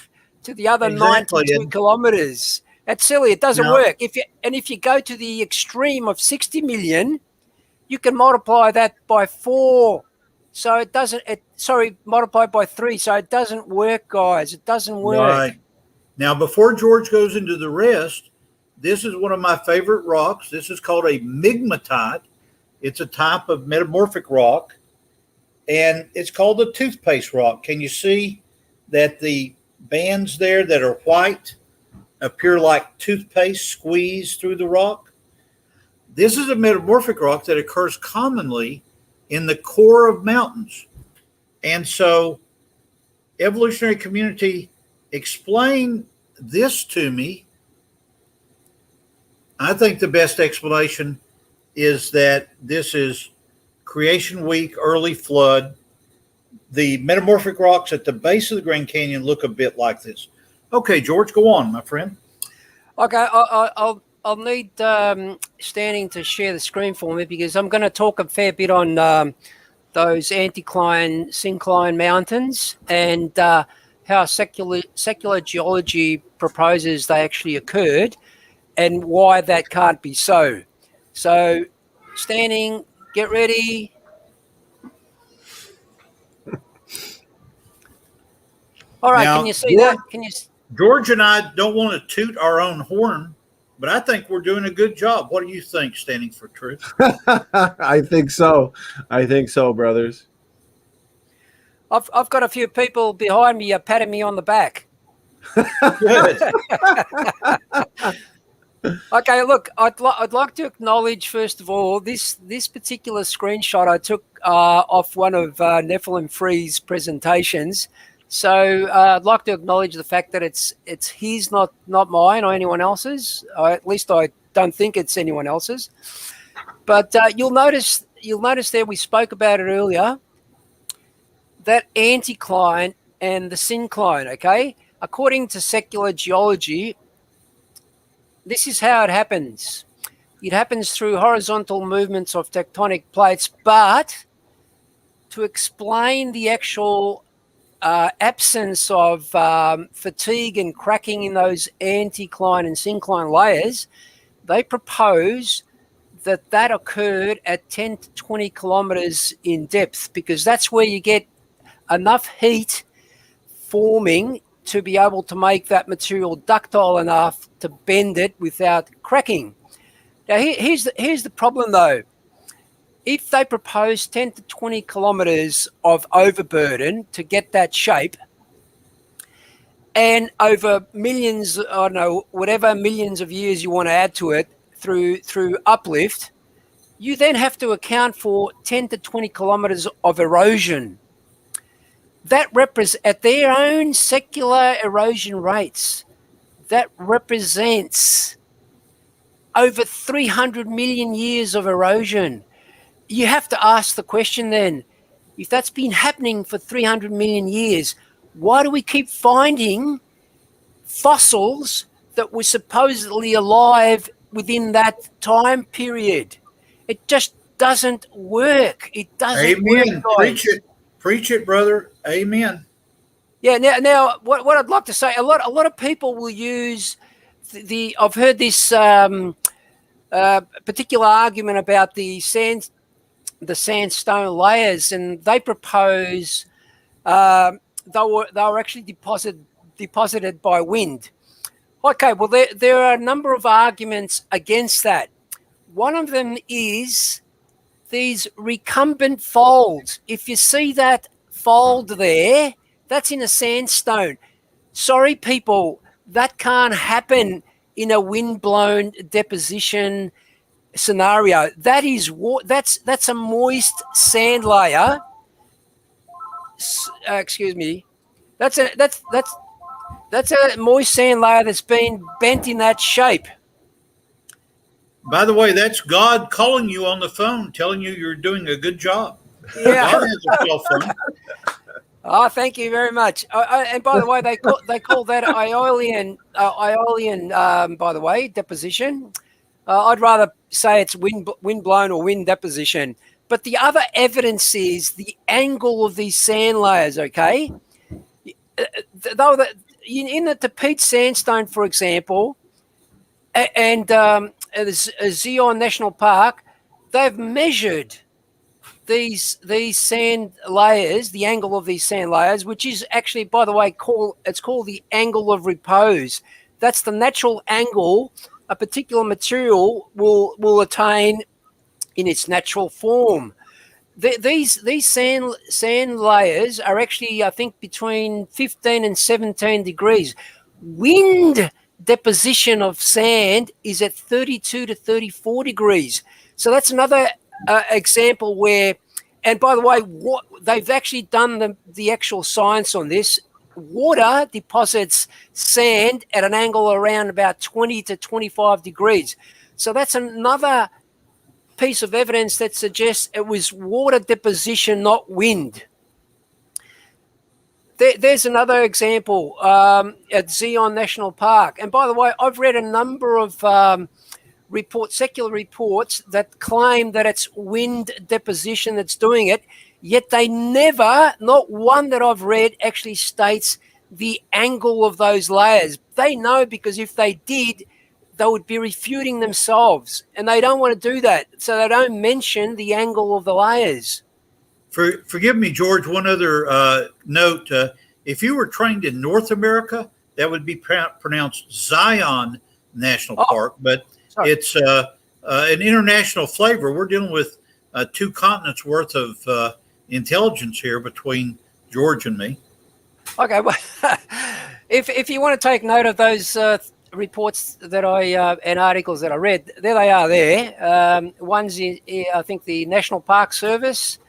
other 92 kilometers? That's silly. It doesn't work. If you go to the extreme of 60 million, you can multiply that by 4. So it doesn't. Multiply by 3. So it doesn't work, guys. It doesn't work. Right. Now, before George goes into the rest, this is one of my favorite rocks. This is called a migmatite. It's a type of metamorphic rock, and it's called the toothpaste rock. Can you see that the bands there that are white appear like toothpaste squeezed through the rock? This is a metamorphic rock that occurs commonly in the core of mountains. And so, evolutionary community, explain this to me. I think the best explanation is that this is Creation Week, early flood. The metamorphic rocks at the base of the Grand Canyon look a bit like this. Okay, George, go on, my friend. Okay, I'll need Standing to share the screen for me, because I'm going to talk a fair bit on those anticline, syncline mountains and how secular geology proposes they actually occurred and why that can't be so. So, Standing, get ready. All right, now, can you see that? George and I don't want to toot our own horn, but I think we're doing a good job. What do you think, Standing for Truth? I think so. Brothers. I've got a few people behind me patting me on the back. Good. Okay, look, I'd like to acknowledge, first of all, this particular screenshot I took off one of Nephilim Free's presentations. So I'd like to acknowledge the fact that it's his, not mine or anyone else's. At least I don't think it's anyone else's. But you'll notice there, we spoke about it earlier, that anticline and the syncline. Okay, according to secular geology, this is how it happens. It happens through horizontal movements of tectonic plates, but to explain the actual absence of fatigue and cracking in those anticline and syncline layers, they propose that occurred at 10 to 20 kilometers in depth, because that's where you get enough heat forming to be able to make that material ductile enough to bend it without cracking. Now, here's the problem, though. If they propose 10 to 20 kilometers of overburden to get that shape, and over millions, I don't know, whatever millions of years you want to add to it through uplift, you then have to account for 10 to 20 kilometers of erosion. That at their own secular erosion rates, that represents over 300 million years of erosion. You have to ask the question then, if that's been happening for 300 million years, why do we keep finding fossils that were supposedly alive within that time period? It just doesn't work. It doesn't work, Amen. guys. Preach it, brother. Amen. Yeah. Now, what I'd like to say, a lot of people will use the. I've heard this particular argument about the sandstone layers, and they propose they were actually deposited by wind. Okay, well there are a number of arguments against that. One of them is these recumbent folds. If you see that fold there, that's in a sandstone. Sorry, people, that can't happen in a wind-blown deposition scenario. That's a moist sand layer. Excuse me. That's a moist sand layer that's been bent in that shape. By the way, that's God calling you on the phone, telling you you're doing a good job. Yeah. God has a cell phone. Oh, thank you very much. And by the way, they call that Aeolian. By the way, deposition. I'd rather say it's wind blown or wind deposition. But the other evidence is the angle of these sand layers. Okay, though in the Tepete sandstone, for example, and Zion National Park, they've measured these sand layers, the angle of these sand layers, which is actually, by the way, called the angle of repose. That's the natural angle a particular material will attain in its natural form. These sand layers are actually, I think, between 15 and 17 degrees. Wind deposition of sand is at 32 to 34 degrees. So that's another example where, and by the way, they've actually done the actual science on this. Water deposits sand at an angle around about 20 to 25 degrees. So that's another piece of evidence that suggests it was water deposition, not wind. There's another example at Zion National Park. And by the way, I've read a number of secular reports that claim that it's wind deposition that's doing it, yet they never, not one that I've read, actually states the angle of those layers. They know, because if they did, they would be refuting themselves, and they don't want to do that, so they don't mention the angle of the layers. Forgive me, George, one other note. If you were trained in North America, that would be pronounced Zion National Park, but sorry. It's an international flavor. We're dealing with 2 continents worth of intelligence here between George and me. Okay, well, if you want to take note of those reports that and articles that I read, there they are there. One's in, I think, the National Park Service,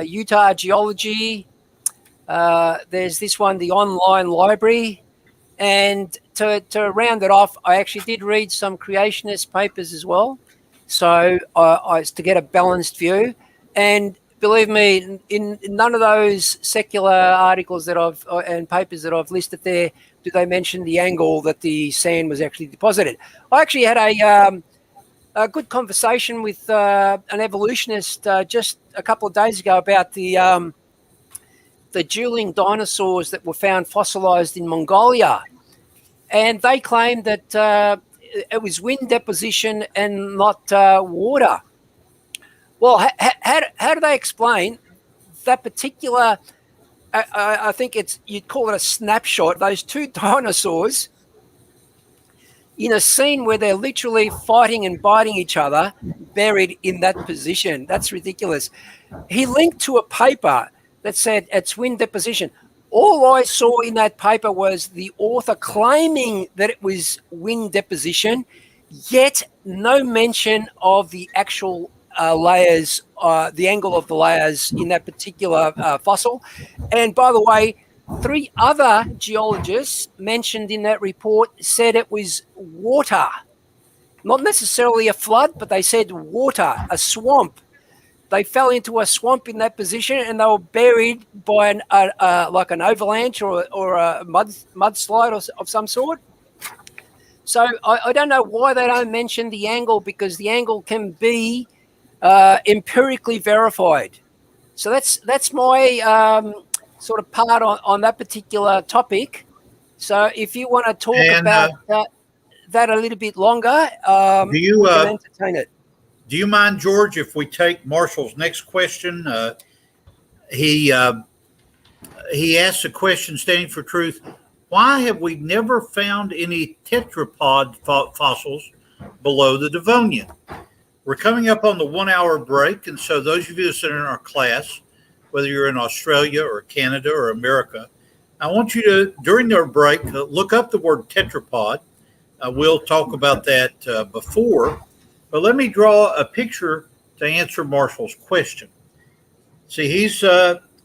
Utah Geology. There's this one, the online library. And to round it off, I actually did read some creationist papers as well. So to get a balanced view. And believe me, in none of those secular articles and papers that I've listed there do they mention the angle that the sand was actually deposited. I actually had a good conversation with an evolutionist just a couple of days ago about the dueling dinosaurs that were found fossilized in Mongolia, and they claimed that it was wind deposition and not water. Well, how do they explain that particular? I think you'd call it a snapshot. Those 2 dinosaurs in a scene where they're literally fighting and biting each other, buried in that position. That's ridiculous. He linked to a paper that said it's wind deposition. All I saw in that paper was the author claiming that it was wind deposition, yet no mention of the actual layers, the angle of the layers in that particular fossil. And by the way, 3 other geologists mentioned in that report said it was water, not necessarily a flood, but they said water, a swamp. they fell into a swamp in that position, and they were buried by like an avalanche or a mudslide of some sort. So I don't know why they don't mention the angle, because the angle can be empirically verified. So that's my sort of part on that particular topic. So if you want to talk about that a little bit longer, do you we can entertain it. Do you mind, George, if we take Marshall's next question? He asks a question standing for truth. Why have we never found any tetrapod fossils below the Devonian? We're coming up on the 1 hour break. And so those of you that are in our class, whether you're in Australia or Canada or America, I want you to, during their break, look up the word tetrapod. We'll talk about that before. But let me draw a picture to answer Marshall's question. See, he's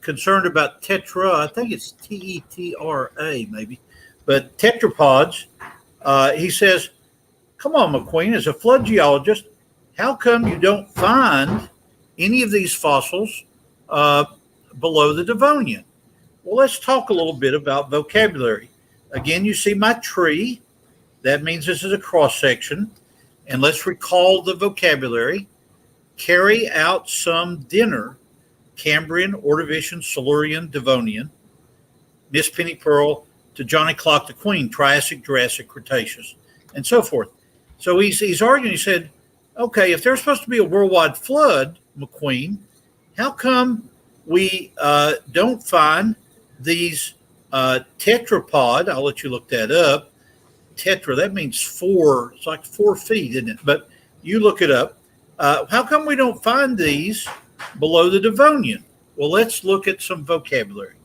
concerned about tetra. I think it's Tetra maybe. But tetrapods, he says, come on, McQueen, as a flood geologist, how come you don't find any of these fossils below the Devonian? Well, let's talk a little bit about vocabulary. Again, you see my tree. That means this is a cross section. And let's recall the vocabulary. Carry out some dinner. Cambrian, Ordovician, Silurian, Devonian, Miss Penny Pearl to Johnny Clock the Queen, Triassic, Jurassic, Cretaceous, and so forth. So he's arguing, he said, okay, if there's supposed to be a worldwide flood, McQueen, how come we don't find these tetrapod? I'll let you look that up. Tetra, that means 4, it's like 4 feet, isn't it? But you look it up. How come we don't find these below the Devonian? Well, let's look at some vocabulary.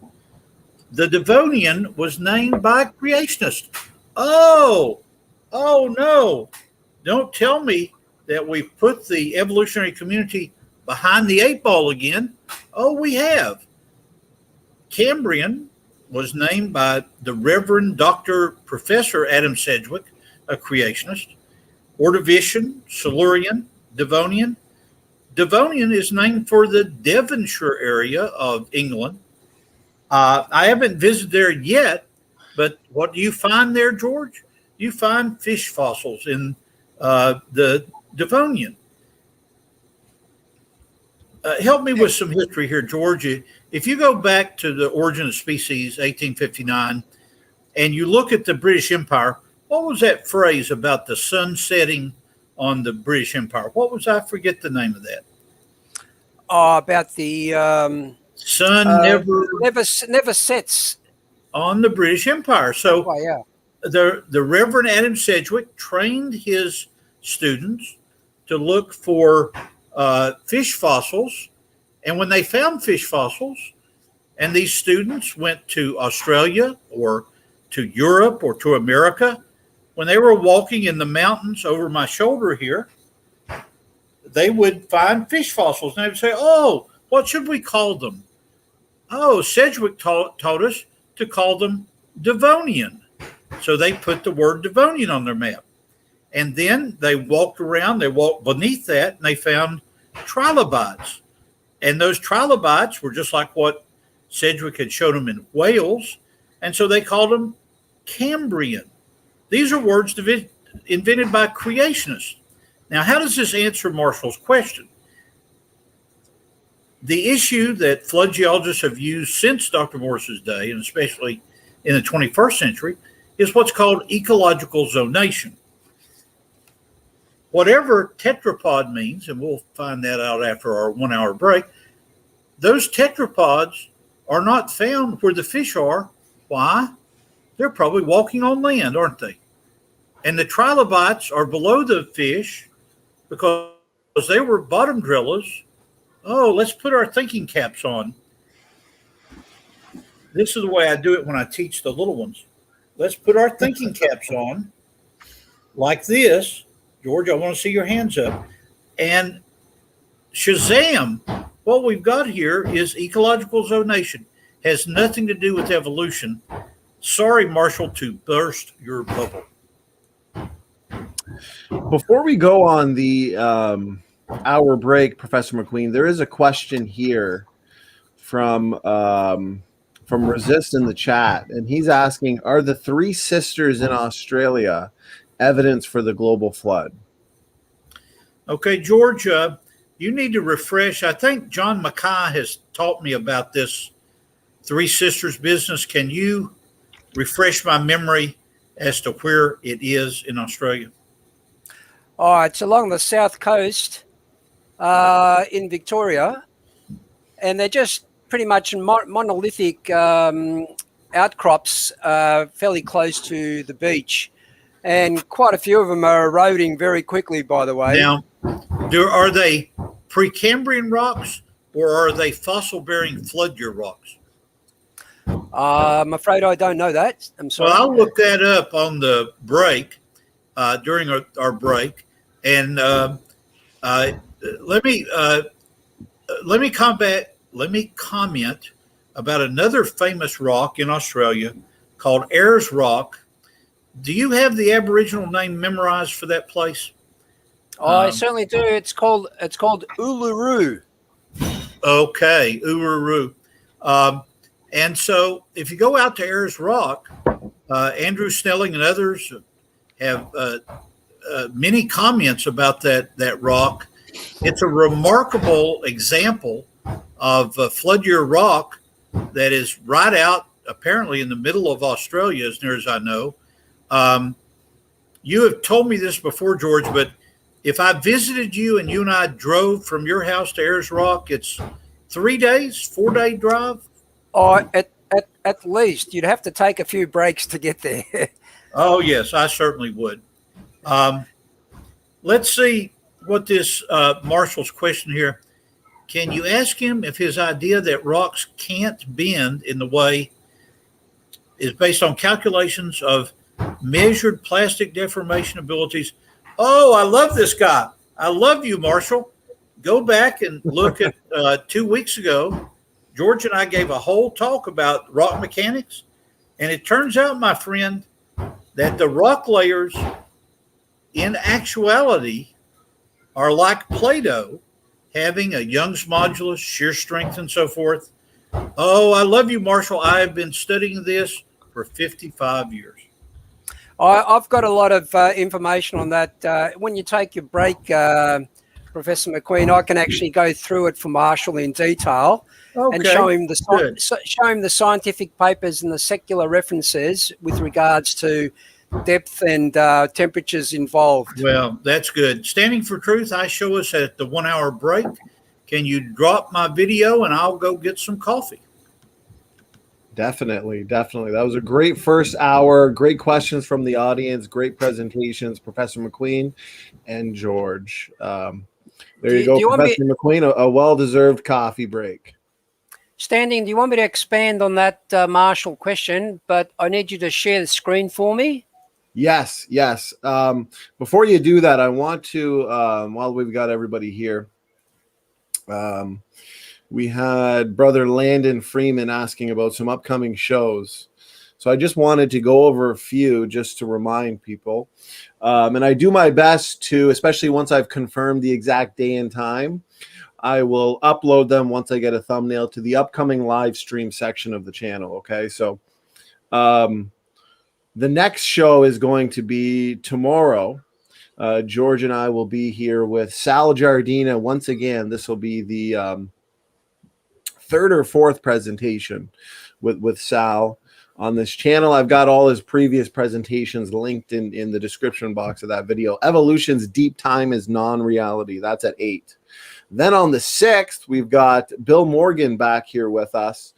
The Devonian was named by creationists. Oh no. Don't tell me that we've put the evolutionary community behind the 8 ball again. Oh, we have. Cambrian was named by the Reverend Dr. Professor Adam Sedgwick, a creationist. Ordovician, Silurian, Devonian. Devonian is named for the Devonshire area of England. I haven't visited there yet, but what do you find there, George? You find fish fossils in the Devonian. Help me with some history here, George. If you go back to the Origin of Species, 1859, and you look at the British Empire, what was that phrase about the sun setting on the British Empire? What was, I forget the name of that. Oh, about the sun never sets on the British Empire. So the Reverend Adam Sedgwick trained his students to look for fish fossils. And when they found fish fossils, and these students went to Australia or to Europe or to America, when they were walking in the mountains over my shoulder here, they would find fish fossils. And they would say, oh, what should we call them? Oh, Sedgwick taught us to call them Devonian. So they put the word Devonian on their map. And then they walked around, they walked beneath that, and they found trilobites. And those trilobites were just like what Sedgwick had showed them in Wales. And so they called them Cambrian. These are words invented by creationists. Now, how does this answer Marshall's question? The issue that flood geologists have used since Dr. Morris's day, and especially in the 21st century, is what's called ecological zonation. Whatever tetrapod means, and we'll find that out after our 1 hour break, those tetrapods are not found where the fish are. Why? They're probably walking on land, aren't they? And the trilobites are below the fish because they were bottom drillers. Oh, let's put our thinking caps on. This is the way I do it when I teach the little ones. Let's put our thinking caps on like this. George, I want to see your hands up. And Shazam, what we've got here is ecological zonation. Has nothing to do with evolution. Sorry, Marshall, to burst your bubble. Before we go on the our break, Professor McQueen, there is a question here from Resist in the chat, and he's asking, are the Three Sisters in Australia evidence for the global flood? Okay, George, you need to refresh. I think John Mackay has taught me about this Three Sisters business. Can you refresh my memory as to where it is in Australia? Oh, it's along the south coast in Victoria, and they're just pretty much monolithic outcrops fairly close to the beach. And quite a few of them are eroding very quickly, by the way. Now, are they Precambrian rocks or are they fossil-bearing flood year rocks? I'm afraid I don't know that. I'm sorry. Well, I'll look that up on the break, during our break. And let me comment about another famous rock in Australia called Ayers Rock. Do you have the Aboriginal name memorized for that place? I certainly do. It's called Uluru. Okay, Uluru. And so if you go out to Ayers Rock, Andrew Snelling and others have many comments about that rock. It's a remarkable example of flood year rock that is right out apparently in the middle of Australia, as near as I know. You have told me this before, George, but if I visited you and you and I drove from your house to Ayers Rock, it's 3 days, 4-day drive. Oh, at least you'd have to take a few breaks to get there. Oh yes, I certainly would. Let's see what this Marshall's question here. Can you ask him if his idea that rocks can't bend in the way is based on calculations of measured plastic deformation abilities? Oh, I love this guy. I love you, Marshall. Go back and look at 2 weeks ago. George and I gave a whole talk about rock mechanics. And it turns out, my friend, that the rock layers in actuality are like Play-Doh, having a Young's modulus, shear strength, and so forth. Oh, I love you, Marshall. I have been studying this for 55 years. I've got a lot of information on that. When you take your break, Professor McQueen, I can actually go through it for Marshall in detail and show him the scientific papers and the secular references with regards to depth and temperatures involved. Well, that's good. Standing for Truth, I show us at the 1 hour break. Can you drop my video and I'll go get some coffee? Definitely. That was a great first hour. Great questions from the audience. Great presentations, Professor McQueen and George. There you go, Professor McQueen, a well-deserved coffee break. Standing, do you want me to expand on that Marshall question? But I need you to share the screen for me. Yes. Before you do that, I want to, while we've got everybody here, we had Brother Landon Freeman asking about some upcoming shows. So I just wanted to go over a few just to remind people. And I do my best to, especially once I've confirmed the exact day and time, I will upload them once I get a thumbnail to the upcoming live stream section of the channel. Okay, so the next show is going to be tomorrow. George and I will be here with Sal Jardina. Once again, this will be the third or fourth presentation with Sal on this channel. I've got all his previous presentations linked in the description box of that video. Evolution's Deep Time is Non-Reality. That's at 8. Then on the 6th, we've got Bill Morgan back here with us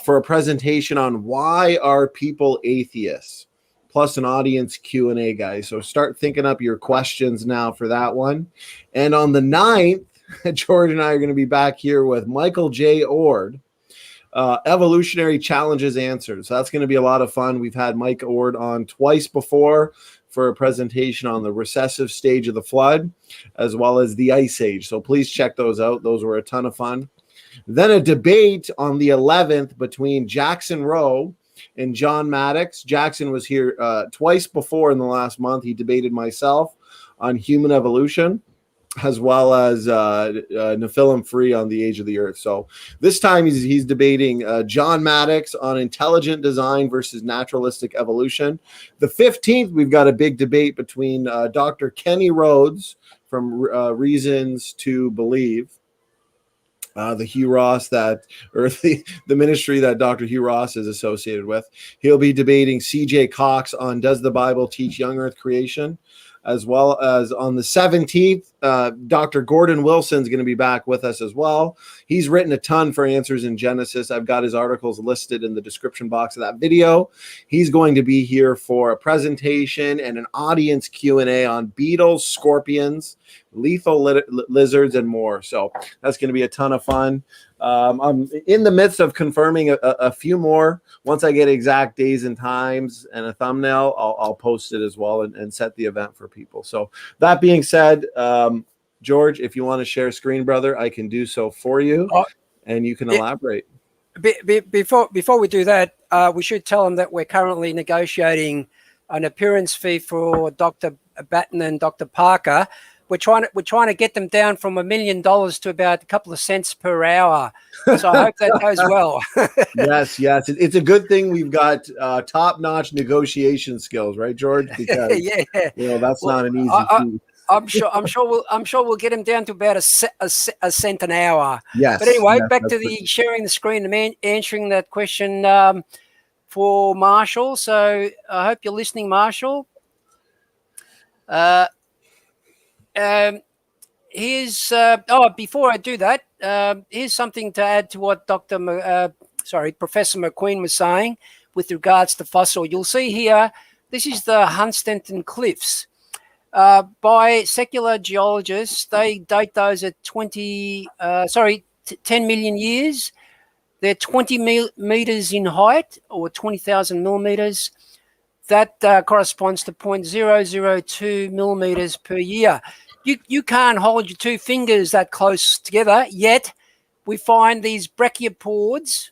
for a presentation on why are people atheists, plus an audience Q&A, guys. So start thinking up your questions now for that one. And on the 9th, George and I are going to be back here with Michael J. Ord, Evolutionary Challenges Answered. So that's going to be a lot of fun. We've had Mike Ord on twice before for a presentation on the recessive stage of the flood, as well as the Ice Age. So please check those out. Those were a ton of fun. Then a debate on the 11th between Jackson Rowe and John Maddox. Jackson was here twice before in the last month. He debated myself on human evolution. as well as Nephilim free on the age of the earth. So this time he's debating John Maddox on intelligent design versus naturalistic evolution. The 15th, we've got a big debate between Dr. Kenny Rhodes from Reasons to Believe, the Hugh Ross the ministry that Dr. Hugh Ross is associated with. He'll be debating CJ Cox on Does the Bible Teach Young Earth Creation? As well as on the 17th, Dr. Gordon Wilson's going to be back with us as well. He's written a ton for Answers in Genesis. I've got his articles listed in the description box of that video. He's going to be here for a presentation and an audience Q&A on beetles, scorpions, lethal lizards, and more. So that's going to be a ton of fun. I'm in the midst of confirming a few more. Once I get exact days and times and a thumbnail, I'll post it as well and set the event for people. So that being said, George, if you want to share screen, brother, I can do so for you, and you can elaborate. Before we do that, we should tell them that we're currently negotiating an appearance fee for Dr. Batten and Dr. Parker. We're trying to get them down from $1 million to about a couple of cents per hour. So I hope that goes well. Yes. It's a good thing we've got top-notch negotiation skills, right, George? Because that's not an easy feat. I'm sure we'll get them down to about a cent an hour. Yes. But anyway, yes, back to the sharing the screen and answering that question for Marshall. So I hope you're listening, Marshall. Here's before I do that, here's something to add to what Professor McQueen was saying with regards to fossil. You'll see here, this is the Hunstanton Cliffs. By secular geologists, they date those at 10 million years. They're 20 meters in height, or 20,000 millimeters. That corresponds to 0.002 millimeters per year. You can't hold your two fingers that close together, yet we find these brachiopods.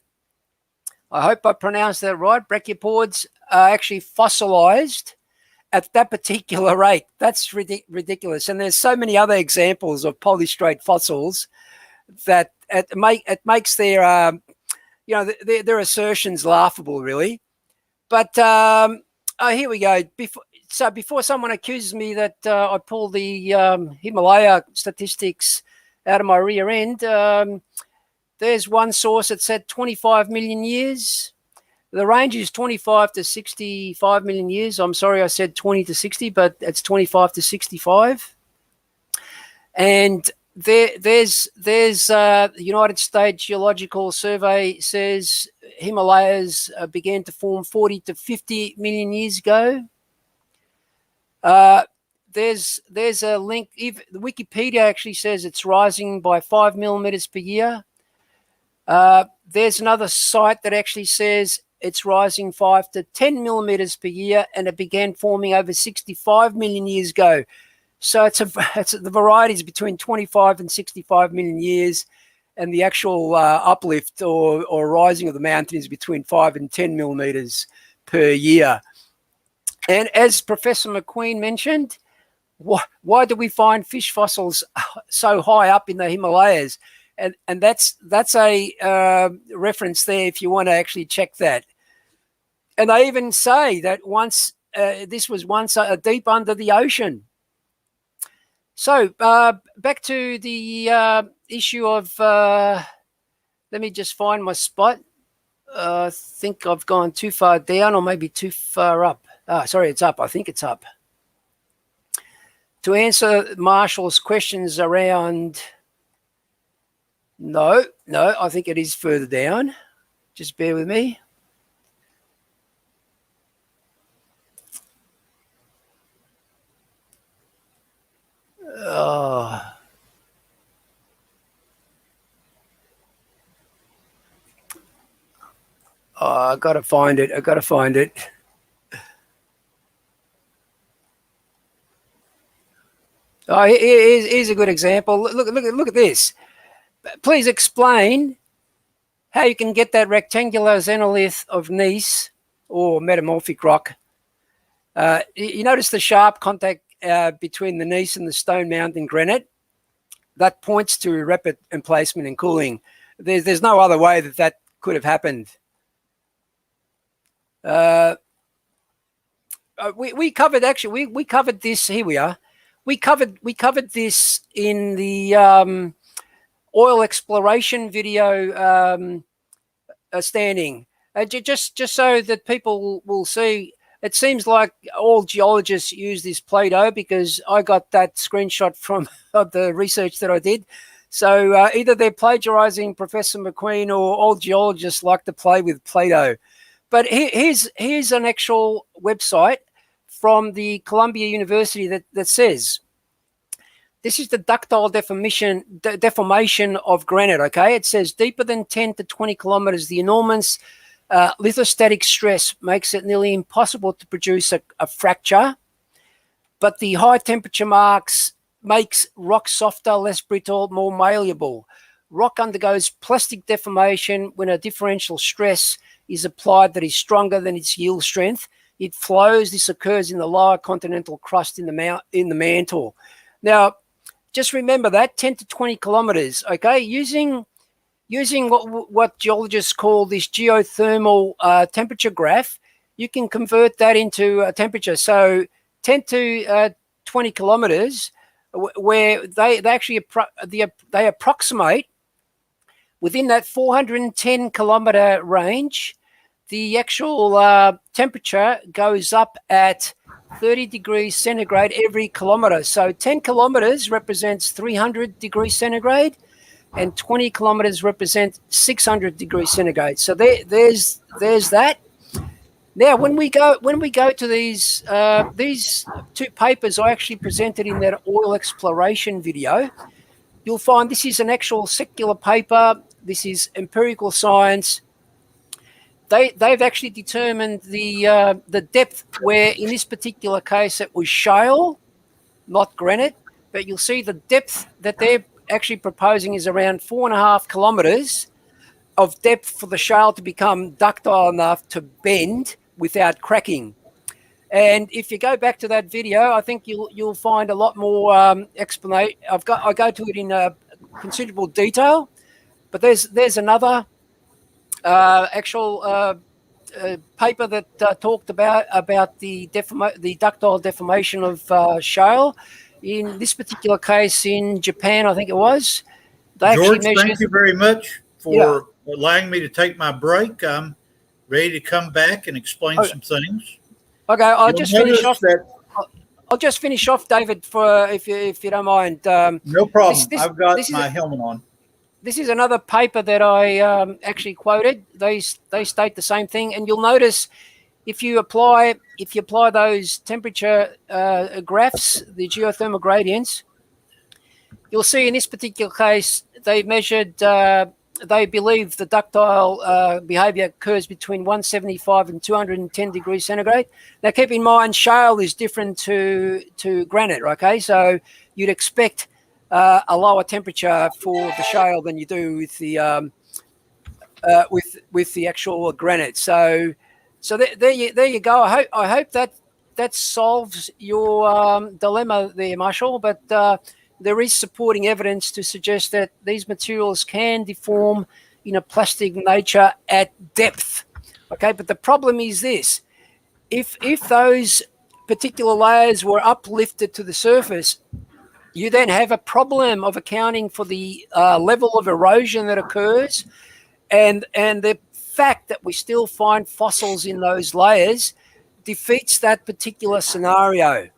I hope I pronounced that right. Brachiopods are actually fossilized at that particular rate. That's ridiculous. And there's so many other examples of polystrate fossils that it makes their their assertions laughable, really. But here we go. Before someone accuses me that I pull the Himalaya statistics out of my rear end, there's one source that said 25 million years. The range is 25 to 65 million years. I'm sorry I said 20 to 60, but it's 25 to 65. And there's the United States Geological Survey says Himalayas began to form 40 to 50 million years ago. There's a link. The Wikipedia actually says it's rising by 5 millimeters per year. There's another site that actually says it's rising 5 to 10 millimeters per year, and it began forming over 65 million years ago. So it's the varieties between 25 and 65 million years, and the actual uplift or rising of the mountain is between 5 and 10 millimeters per year. And as Professor McQueen mentioned, why do we find fish fossils so high up in the Himalayas? And that's a reference there if you want to actually check that. And they even say that this was once deep under the ocean. So back to the issue of, let me just find my spot. I think I've gone too far down or maybe too far up. Sorry, it's up. I think it's up. To answer Marshall's questions around, no, I think it is further down. Just bear with me. I gotta find it. Oh, here's a good example. Look at this. Please explain how you can get that rectangular xenolith of gneiss or metamorphic rock. You notice the sharp contact between the gneiss and the Stone Mountain granite. that points to rapid emplacement and cooling. There's no other way that could have happened. We covered we covered this. Here we are. We covered this in the oil exploration video standing. Just so that people will see. It seems like all geologists use this Play-Doh, because I got that screenshot from the research that I did. So either they're plagiarizing Professor McQueen, or all geologists like to play with Play-Doh. But here's an actual website from the Columbia University that says, this is the ductile deformation of granite, okay? It says deeper than 10 to 20 kilometers, the enormous lithostatic stress makes it nearly impossible to produce a fracture, but the high temperature makes rock softer, less brittle, more malleable. Rock undergoes plastic deformation when a differential stress is applied that is stronger than its yield strength. It flows. This occurs in the lower continental crust in the mantle. Now, just remember that 10 to 20 kilometers, okay? Using what geologists call this geothermal temperature graph, you can convert that into a temperature. So 10 to 20 kilometers, where they actually they approximate within that 410 kilometer range, the actual temperature goes up at 30 degrees centigrade every kilometer. So 10 kilometers represents 300 degrees centigrade, and 20 kilometers represent 600 degrees centigrade. So there's that. Now, when we go to these two papers I actually presented in that oil exploration video, you'll find this is an actual secular paper. This is empirical science. They've actually determined the depth, where in this particular case it was shale, not granite. But you'll see the depth that they're actually proposing is around 4.5 kilometers of depth for the shale to become ductile enough to bend without cracking. And if you go back to that video, I think you'll find a lot more explanation. I go to it in considerable detail, but there's another actual paper that talked about the ductile deformation of shale. In this particular case, in Japan, I think it was. George, thank you very much for allowing me to take my break. I'm ready to come back and explain some things. Okay, I'll just finish off. I'll just finish off, David, for if you don't mind. No problem. I've got my helmet on. This is another paper that I actually quoted. They state the same thing, and you'll notice if you apply those temperature graphs, the geothermal gradients, you'll see in this particular case they measured. They believe the ductile behavior occurs between 175 and 210 degrees centigrade. Now, keep in mind, shale is different to granite. Okay, so you'd expect a lower temperature for the shale than you do with the with the actual granite. So there you go. I hope that solves your dilemma there, Marshall. But there is supporting evidence to suggest that these materials can deform in a plastic nature at depth. Okay, but the problem is this: if those particular layers were uplifted to the surface, you then have a problem of accounting for the level of erosion that occurs, and the fact that we still find fossils in those layers defeats that particular scenario.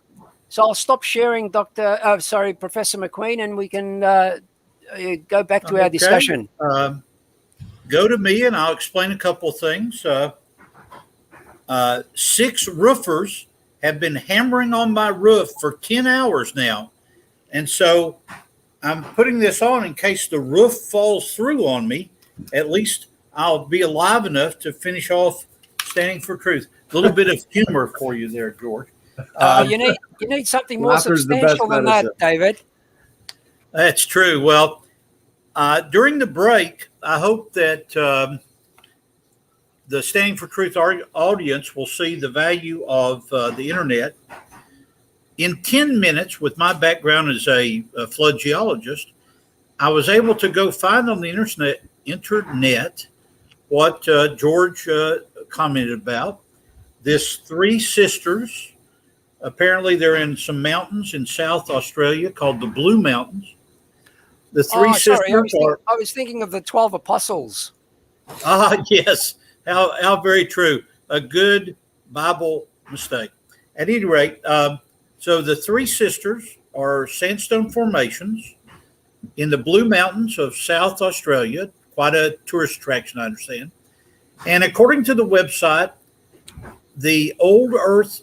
So I'll stop sharing, Professor McQueen, and we can go back to our discussion. Go to me, and I'll explain a couple of things. 6 roofers have been hammering on my roof for 10 hours now. And so I'm putting this on in case the roof falls through on me. At least I'll be alive enough to finish off Standing for Truth. A little bit of humor for you there, George. You need something more substantial than that, David. That's true. Well, during the break, I hope that the Standing for Truth audience will see the value of the internet. In 10 minutes, with my background as a flood geologist, I was able to go find on the internet what George commented about. This Three Sisters. Apparently, they're in some mountains in South Australia called the Blue Mountains. The Three Sisters I was thinking of the 12 apostles. Yes. How very true. A good Bible mistake. At any rate, so the Three Sisters are sandstone formations in the Blue Mountains of South Australia. Quite a tourist attraction, I understand. And according to the website, the old Earth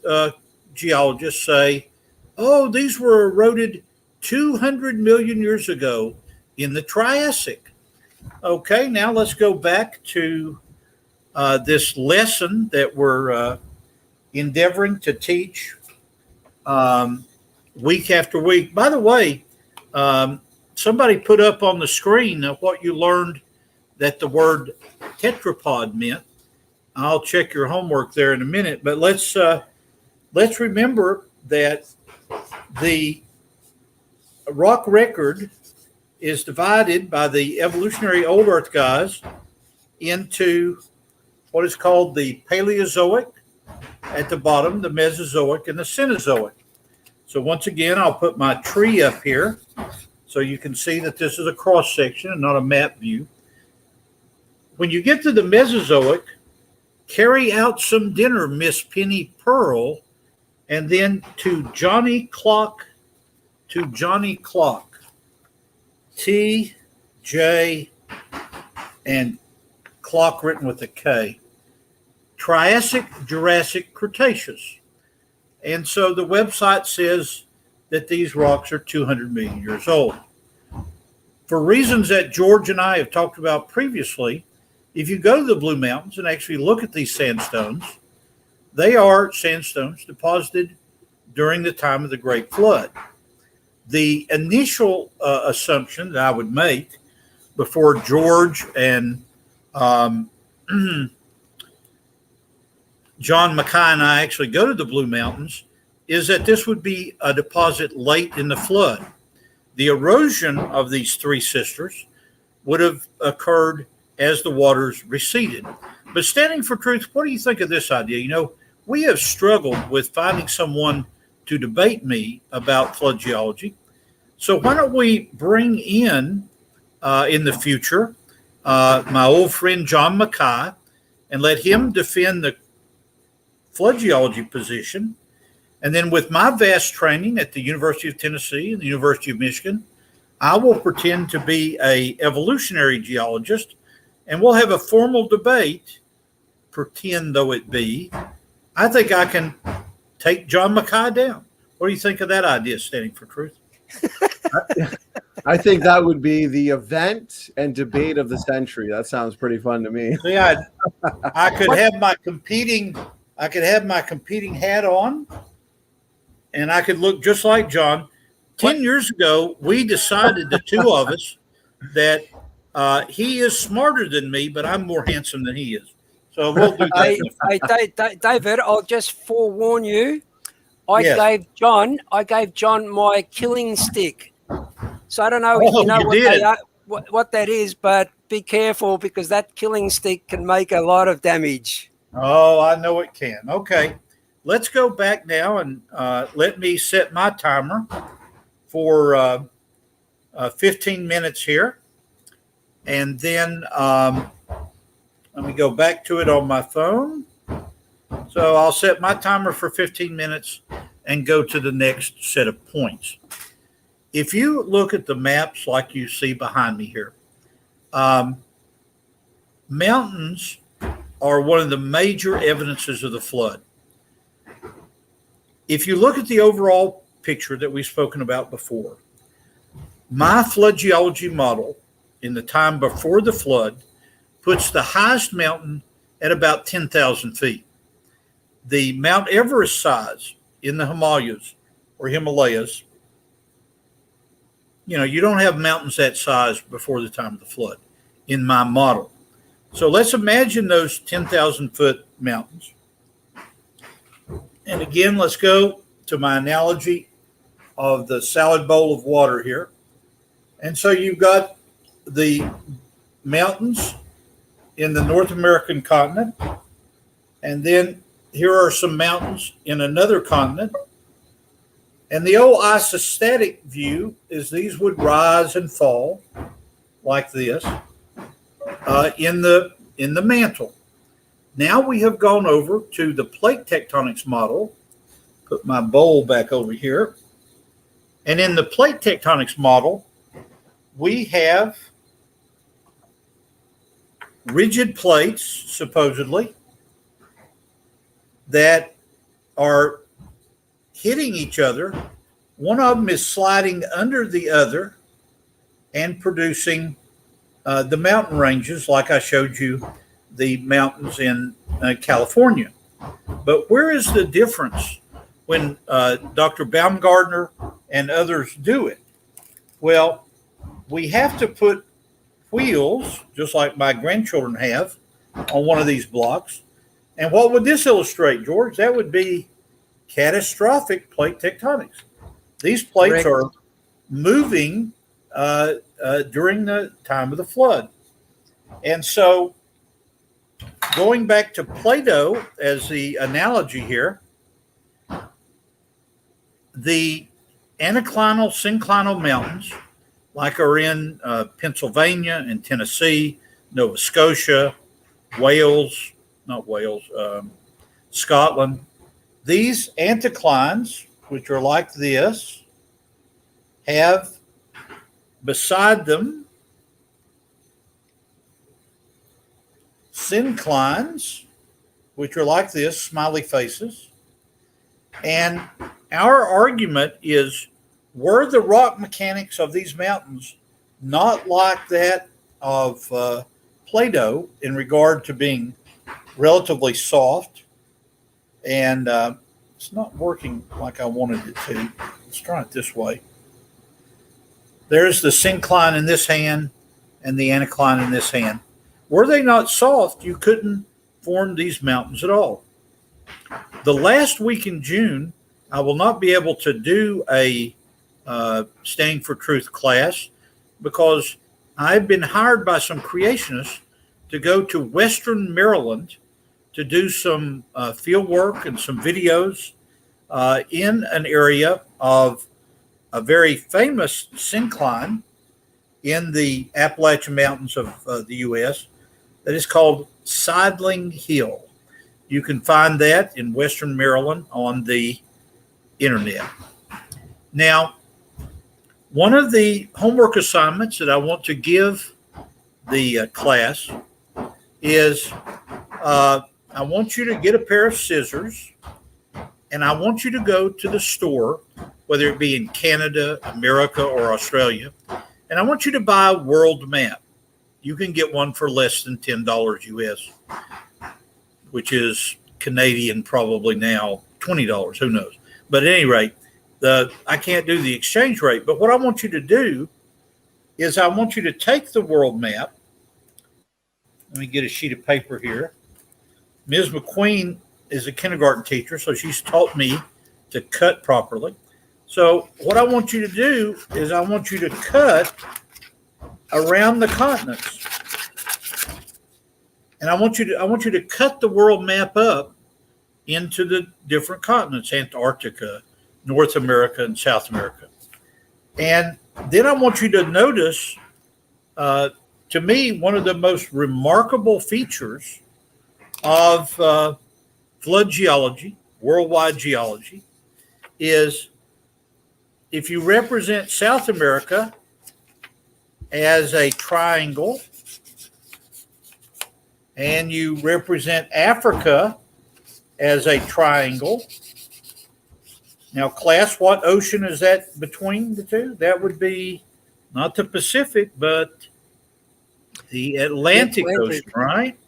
geologists say, oh, these were eroded 200 million years ago in the Triassic. Okay, now let's go back to this lesson that we're endeavoring to teach week after week. By the way, somebody put up on the screen what you learned that the word tetrapod meant. I'll check your homework there in a minute, but let's remember that the rock record is divided by the evolutionary old Earth guys into what is called the Paleozoic at the bottom, the Mesozoic, and the Cenozoic. So once again, I'll put my tree up here so you can see that this is a cross section and not a map view. When you get to the Mesozoic, carry out some dinner, Miss Penny Pearl, and then to Johnny Clock, T, J, and clock written with a K. Triassic, Jurassic, Cretaceous. And so the website says that these rocks are 200 million years old. For reasons that George and I have talked about previously, if you go to the Blue Mountains and actually look at these sandstones, they are sandstones deposited during the time of the Great Flood. The initial assumption that I would make before George and John Mackay and I actually go to the Blue Mountains is that this would be a deposit late in the flood. The erosion of these Three Sisters would have occurred as the waters receded. But standing for truth, what do you think of this idea? You know, we have struggled with finding someone to debate me about flood geology. So why don't we bring in the future, my old friend John Mackay, and let him defend the flood geology position. And then with my vast training at the University of Tennessee and the University of Michigan, I will pretend to be an evolutionary geologist, and we'll have a formal debate, pretend though it be. I think I can take John Mackay down. What do you think of that idea, Standing for Truth? I think that would be the event and debate of the century. That sounds pretty fun to me. See, I could have my competing hat on, and I could look just like John. 10 years ago, we decided, the two of us, that he is smarter than me, but I'm more handsome than he is. So we'll do that. David, I'll just forewarn you. I gave John my killing stick. So I don't know if you know what that is, but be careful because that killing stick can make a lot of damage. Oh, I know it can. Okay. Let's go back now and let me set my timer for 15 minutes here. And then let me go back to it on my phone. So I'll set my timer for 15 minutes and go to the next set of points. If you look at the maps like you see behind me here, mountains are one of the major evidences of the flood. If you look at the overall picture that we've spoken about before, my flood geology model in the time before the flood puts the highest mountain at about 10,000 feet. The Mount Everest size in the Himalayas or Himalayas, you know, you don't have mountains that size before the time of the flood in my model. So let's imagine those 10,000 foot mountains. And again, let's go to my analogy of the salad bowl of water here. And so you've got the mountains in the North American continent, and then here are some mountains in another continent. And the old isostatic view is these would rise and fall like this in the mantle. Now we have gone over to the plate tectonics model. Put my bowl back over here. And in the plate tectonics model, we have rigid plates, supposedly, that are hitting each other. One of them is sliding under the other and producing the mountain ranges, like I showed you the mountains in California. But where is the difference when Dr. Baumgartner and others do it? Well, we have to put wheels, just like my grandchildren have, on one of these blocks. And what would this illustrate, George? That would be catastrophic plate tectonics. These plates are moving during the time of the flood. And so going back to Plato as the analogy here, the anticlinal, synclinal mountains, like are in Pennsylvania and Tennessee, Nova Scotia, Wales, not Wales, Scotland. These anticlines, which are like this, have beside them synclines, which are like this, smiley faces. And our argument is, were the rock mechanics of these mountains not like that of Plato in regard to being relatively soft? And it's not working like I wanted it to. Let's try it this way. There's the syncline in this hand and the anticline in this hand. Were they not soft, you couldn't form these mountains at all. The last week in June, I will not be able to do a Standing for Truth class because I've been hired by some creationists to go to Western Maryland to do some field work and some videos in an area of a very famous syncline in the Appalachian Mountains of the U.S. that is called Sidling Hill. You can find that in Western Maryland on the internet. Now, one of the homework assignments that I want to give the class is I want you to get a pair of scissors and I want you to go to the store, whether it be in Canada, America, or Australia, and I want you to buy a world map. You can get one for less than $10 US, which is Canadian probably now $20, who knows. But at any rate, I can't do the exchange rate. But what I want you to do is I want you to take the world map. Let me get a sheet of paper here. Ms. McQueen is a kindergarten teacher, so she's taught me to cut properly. So what I want you to do is I want you to cut around the continents. And I want you to cut the world map up into the different continents, Antarctica, North America, and South America. And then I want you to notice, to me, one of the most remarkable features of flood geology, worldwide geology, is if you represent South America as a triangle and you represent Africa as a triangle. Now, class, what ocean is that between the two? That would be not the Pacific, but the Atlantic Ocean, right?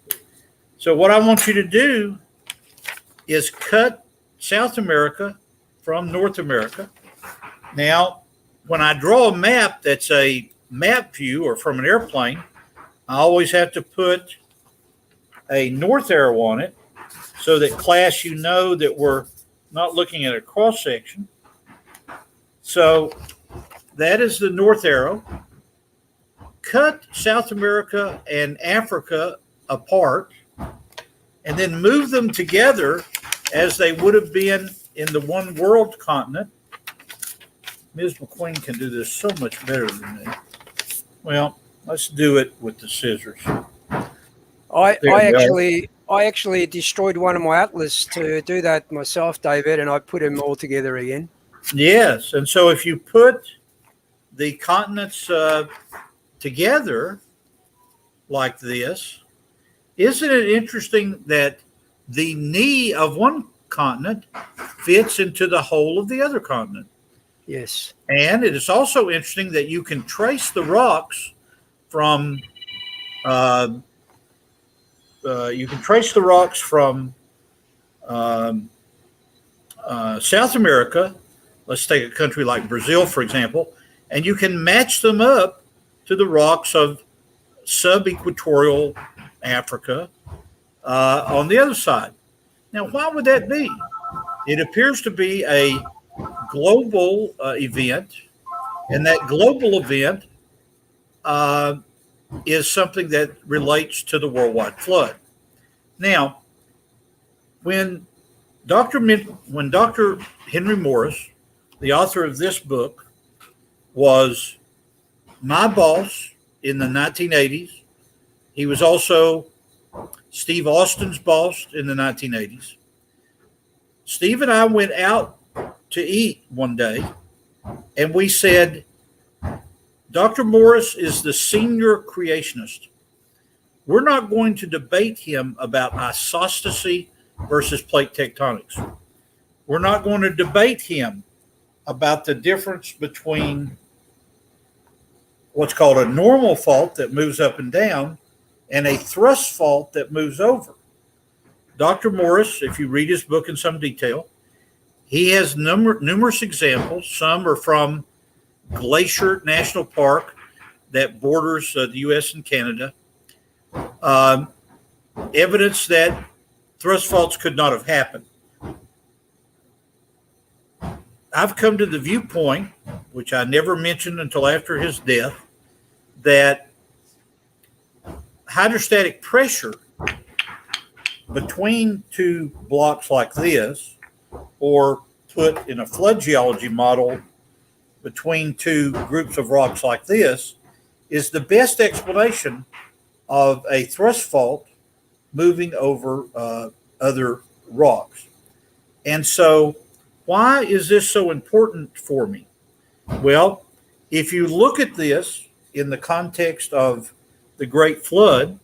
So what I want you to do is cut South America from North America. Now, when I draw a map that's a map view or from an airplane, I always have to put a north arrow on it so that, class, you know that we're not looking at a cross section. So that is the north arrow. cut South America and Africa apart and then move them together as they would have been in the one world continent. Ms. McQueen can do this so much better than me. Well, let's do it with the scissors. I actually destroyed one of my atlas to do that myself, David, and I put them all together again. Yes, and so if you put the continents together like this, isn't it interesting that the knee of one continent fits into the whole of the other continent? Yes. And it is also interesting that you can trace the rocks from South America. Let's take a country like Brazil, for example, and you can match them up to the rocks of sub-equatorial Africa on the other side. Now, why would that be? It appears to be a global event, and that global event is something that relates to the worldwide flood. Now, when Dr. Henry Morris, the author of this book, was my boss in the 1980s, he was also Steve Austin's boss in the 1980s. Steve and I went out to eat one day, and we said, Dr. Morris is the senior creationist. We're not going to debate him about isostasy versus plate tectonics. We're not going to debate him about the difference between what's called a normal fault that moves up and down and a thrust fault that moves over. Dr. Morris, if you read his book in some detail, he has numerous examples. Some are from Glacier National Park that borders the U.S. and Canada. Evidence that thrust faults could not have happened. I've come to the viewpoint, which I never mentioned until after his death, that hydrostatic pressure between two blocks like this, or put in a flood geology model between two groups of rocks like this, is the best explanation of a thrust fault moving over other rocks. And so why is this so important for me? Well, if you look at this in the context of the Great Flood,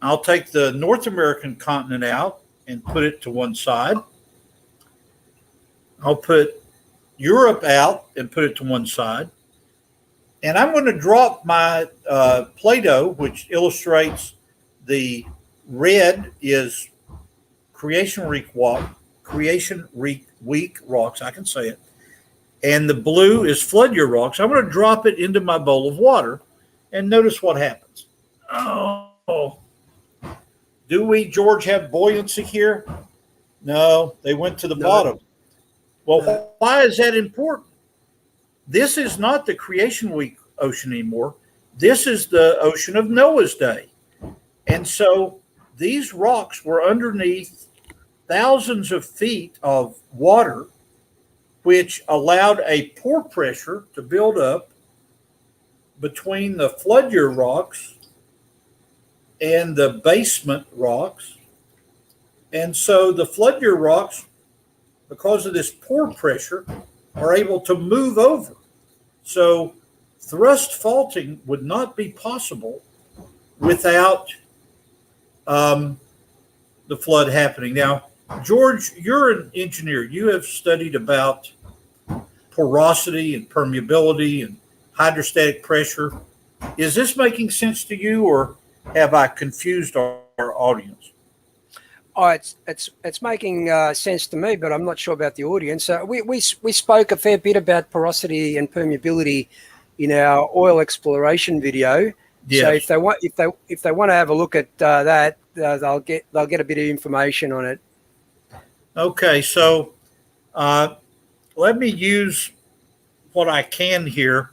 I'll take the North American continent out and put it to one side. I'll put Europe out and put it to one side. And I'm going to drop my Play-Doh, which illustrates the red is creation week rocks, I can say it. And the blue is flood year rocks. I'm going to drop it into my bowl of water and notice what happens. Oh, do we, George, have buoyancy here? No, they went to the bottom. Well, why is that important? This is not the creation week ocean anymore. This is the ocean of Noah's day. And so these rocks were underneath thousands of feet of water, which allowed a pore pressure to build up between the flood year rocks and the basement rocks. And so the flood year rocks, because of this pore pressure, are able to move over. So thrust faulting would not be possible without the flood happening. Now, George, you're an engineer. You have studied about porosity and permeability and hydrostatic pressure. Is this making sense to you, or have I confused our audience? Oh, it's making sense to me, but I'm not sure about the audience. We spoke a fair bit about porosity and permeability in our oil exploration video. Yes. So if they want to have a look at that, they'll get a bit of information on it. Okay, so let me use what I can here.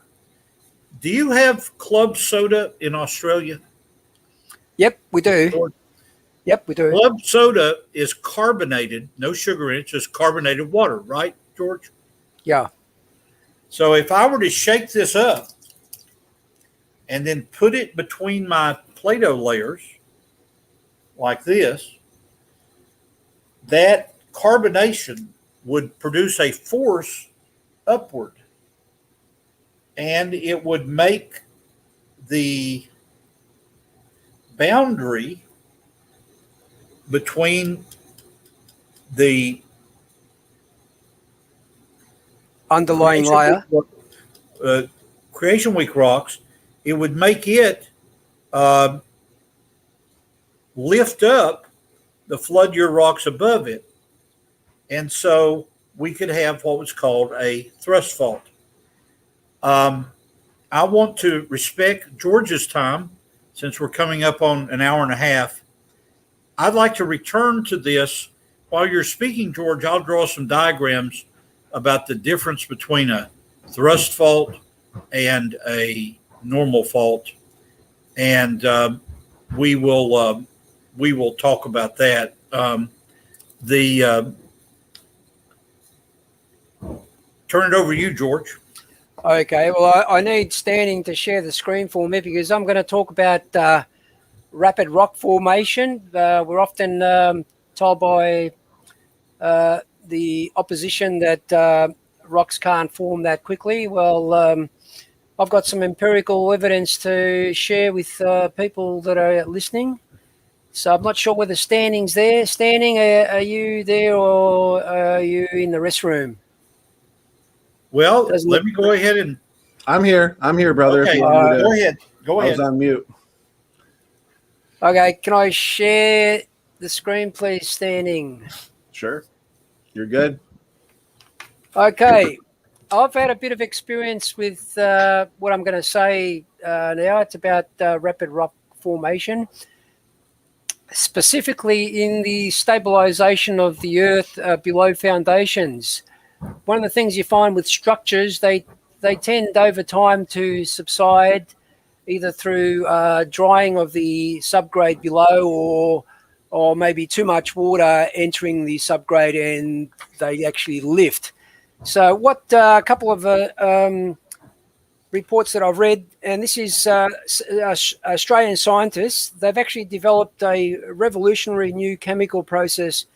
Do you have club soda in Australia? Yep, we do. Or Yep, we do. club soda is carbonated, no sugar in it, just carbonated water, right, George? Yeah. So if I were to shake this up and then put it between my Play-Doh layers like this, that carbonation would produce a force upward, and it would make the boundary between the Underlying layer. Creation Week rocks, it would make it lift up the flood year rocks above it. And so we could have what was called a thrust fault. I want to respect George's time since we're coming up on an hour and a half. I'd like to return to this. While you're speaking, George, I'll draw some diagrams about the difference between a thrust fault and a normal fault. And we will talk about that. Turn it over to you, George. Okay, well, I need Standing to share the screen for me because I'm going to talk about rapid rock formation. We're often told by the opposition that rocks can't form that quickly. Well, I've got some empirical evidence to share with people that are listening. So I'm not sure whether Standing's there. Standing, are you there or are you in the restroom? Well, let me go ahead and... I'm here, brother. Okay, go ahead. Go ahead. I was on mute. Okay, can I share the screen, please, Standing? Sure. You're good. Okay. I've had a bit of experience with what I'm going to say now. It's about rapid rock formation, specifically in the stabilization of the earth below foundations. One of the things you find with structures, they tend over time to subside either through drying of the subgrade below or maybe too much water entering the subgrade and they actually lift. So what a couple of reports that I've read, and this is Australian scientists, they've actually developed a revolutionary new chemical process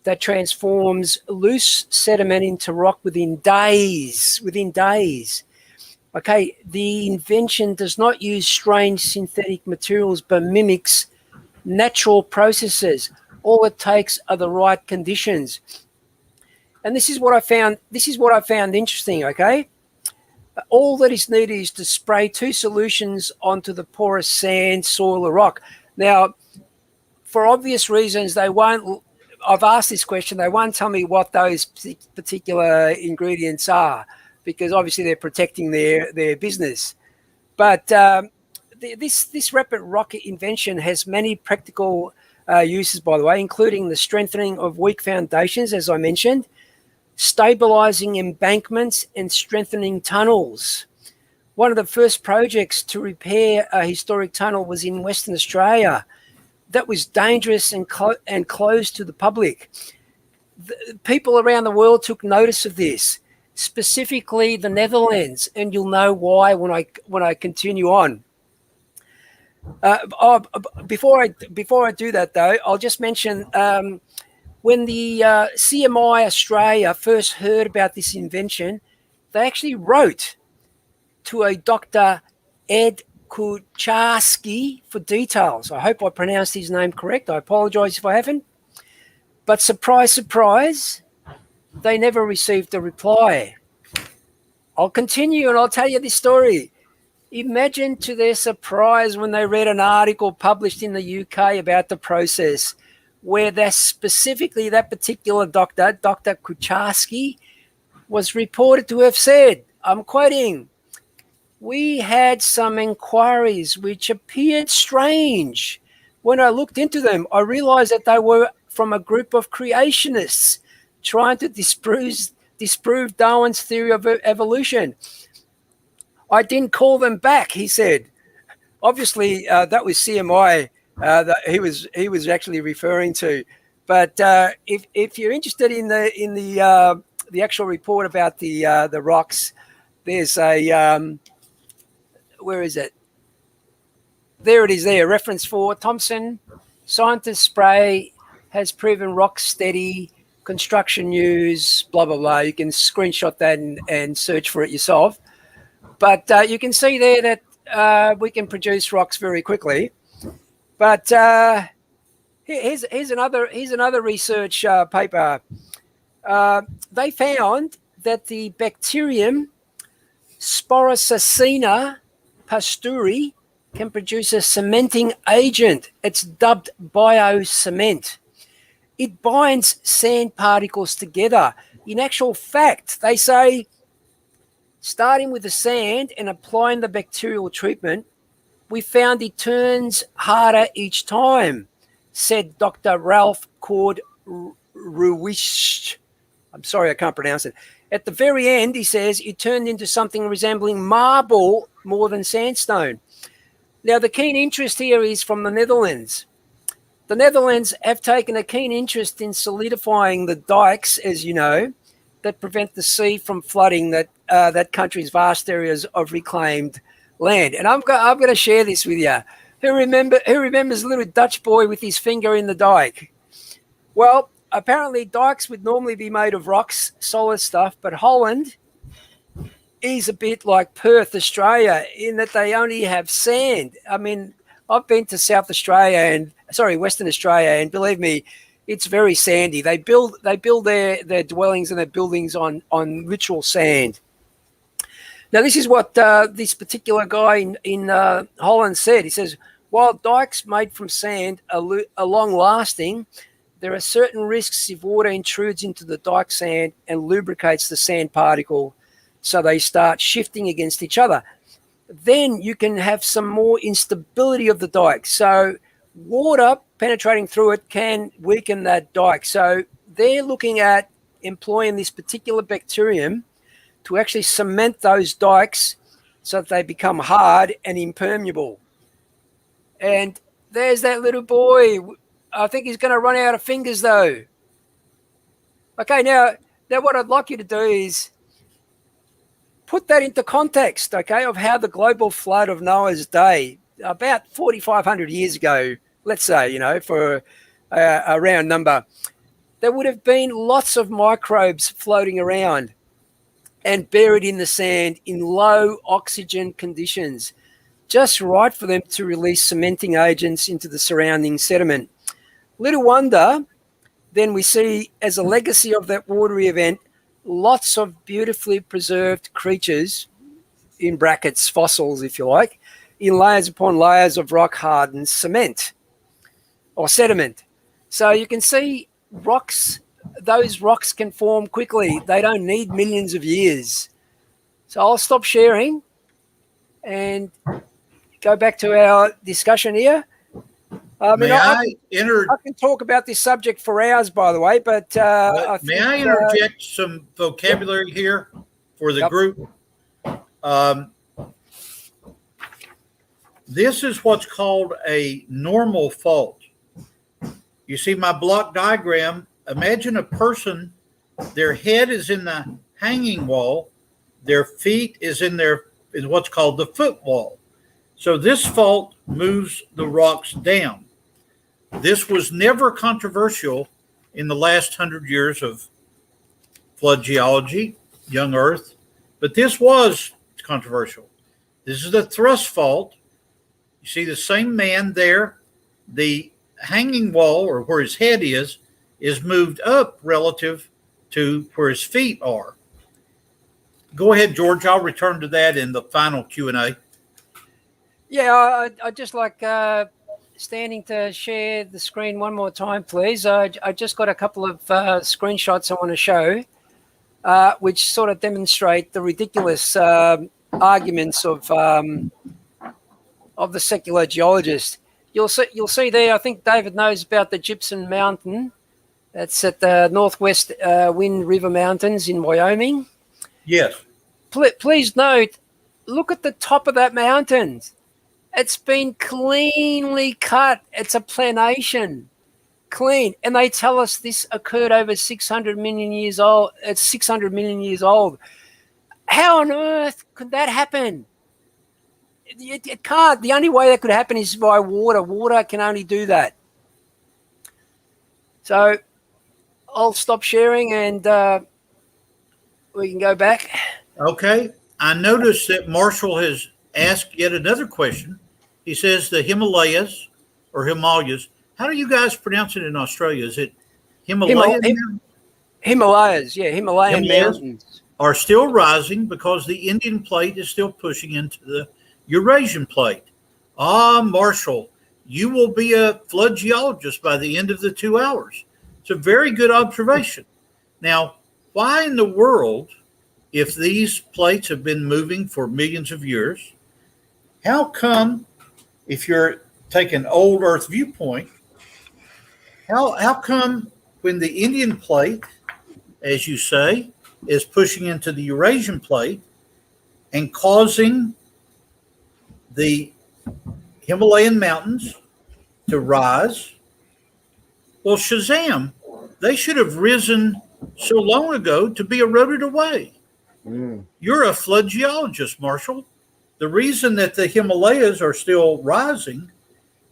that transforms loose sediment into rock within days. Okay, the invention does not use strange synthetic materials but mimics natural processes. All it takes are the right conditions. And this is what I found interesting, okay? All that is needed is to spray 2 solutions onto the porous sand, soil, or rock. Now, for obvious reasons, I've asked this question, they won't tell me what those particular ingredients are because obviously they're protecting their business. But this rapid rock invention has many practical uses, by the way, including the strengthening of weak foundations, as I mentioned, stabilizing embankments and strengthening tunnels. One of the first projects to repair a historic tunnel was in Western Australia. That was dangerous and closed to the public. People around the world took notice of this, specifically the Netherlands, and you'll know why when I continue on. Before I do that, though, I'll just mention when the CMI Australia first heard about this invention, they actually wrote to a Dr. Ed Kucharski for details. I hope I pronounced his name correct. I apologize if I haven't. But surprise, surprise, they never received a reply. I'll continue and I'll tell you this story. Imagine to their surprise when they read an article published in the UK about the process where that particular doctor, Dr. Kucharski, was reported to have said, I'm quoting, "We had some inquiries which appeared strange. When I looked into them, I realized that they were from a group of creationists trying to disprove Darwin's theory of evolution. I didn't call them back, he said. Obviously, that was CMI that he was actually referring to. But if you're interested in the actual report about the rocks, there's a where is it? There it is. There, reference 4. Thompson, scientist spray has proven rock steady. Construction news, blah blah blah. You can screenshot that and search for it yourself. But you can see there that we can produce rocks very quickly. But here's another research paper. They found that the bacterium Sporosacina pasteurii can produce a cementing agent. It's dubbed biocement. It binds sand particles together. In actual fact, they say, starting with the sand and applying the bacterial treatment, we found it turns harder each time, said Dr. Ralph Cord Ruish. I'm sorry, I can't pronounce it. At the very end, he says, it turned into something resembling marble more than sandstone. Now, the keen interest here is from the Netherlands. The Netherlands have taken a keen interest in solidifying the dikes, as you know, that prevent the sea from flooding that country's vast areas of reclaimed land. And I'm going to share this with you. Who remembers a little Dutch boy with his finger in the dike? Well, apparently dikes would normally be made of rocks, solid stuff, but Holland is a bit like Perth, Australia, in that they only have sand. I mean, I've been to Western Australia, and believe me, it's very sandy. They build their dwellings and their buildings on literal sand. Now, this is what this particular guy in Holland said. He says, while dikes made from sand are long-lasting, there are certain risks if water intrudes into the dike sand and lubricates the sand particle so they start shifting against each other. Then you can have some more instability of the dike. So water penetrating through it can weaken that dike. So they're looking at employing this particular bacterium to actually cement those dikes so that they become hard and impermeable. And there's that little boy. I think he's going to run out of fingers, though. Okay, now what I'd like you to do is put that into context, okay, of how the global flood of Noah's day, about 4,500 years ago, let's say, for a round number, there would have been lots of microbes floating around and buried in the sand in low oxygen conditions, just right for them to release cementing agents into the surrounding sediment. Little wonder, then we see, as a legacy of that watery event, lots of beautifully preserved creatures, in brackets, fossils, if you like, in layers upon layers of rock-hardened cement or sediment. So you can see those rocks can form quickly. They don't need millions of years. So I'll stop sharing and go back to our discussion here. I can talk about this subject for hours, by the way, but may I interject some vocabulary here for the group? This is what's called a normal fault. You see my block diagram. Imagine a person, their head is in the hanging wall, their feet is in what's called the foot wall. So this fault moves the rocks down. This was never controversial in the last 100 years of flood geology, young Earth, but this was controversial. This is the thrust fault. You see the same man there. The hanging wall, or where his head is moved up relative to where his feet are. Go ahead, George. I'll return to that in the final Q&A. Yeah, I'd just like standing to share the screen one more time, please. I just got a couple of screenshots I want to show, which sort of demonstrate the ridiculous arguments of the secular geologist. You'll see there, I think David knows about the Gypsum Mountain. That's at the Northwest Wind River Mountains in Wyoming. Yes. Please note, look at the top of that mountain. It's been cleanly cut. It's a planation. Clean. And they tell us this occurred over 600 million years old. It's 600 million years old. How on earth could that happen? It can't. The only way that could happen is by water. Water can only do that. So I'll stop sharing and we can go back. Okay. I noticed that Marshall has asked yet another question. He says the Himalayas or Himalayas. How do you guys pronounce it in Australia? Is it Himalayan? Himalayas, yeah, Himalayan mountains are still rising because the Indian plate is still pushing into the Eurasian plate. Ah, Marshall, you will be a flood geologist by the end of the 2 hours. It's a very good observation. Now, why in the world, if these plates have been moving for millions of years, how come, if you're taking old Earth viewpoint, how come when the Indian plate, as you say, is pushing into the Eurasian plate and causing the Himalayan mountains to rise? Well, Shazam, they should have risen so long ago to be eroded away. You're a flood geologist, Marshall. The reason that the Himalayas are still rising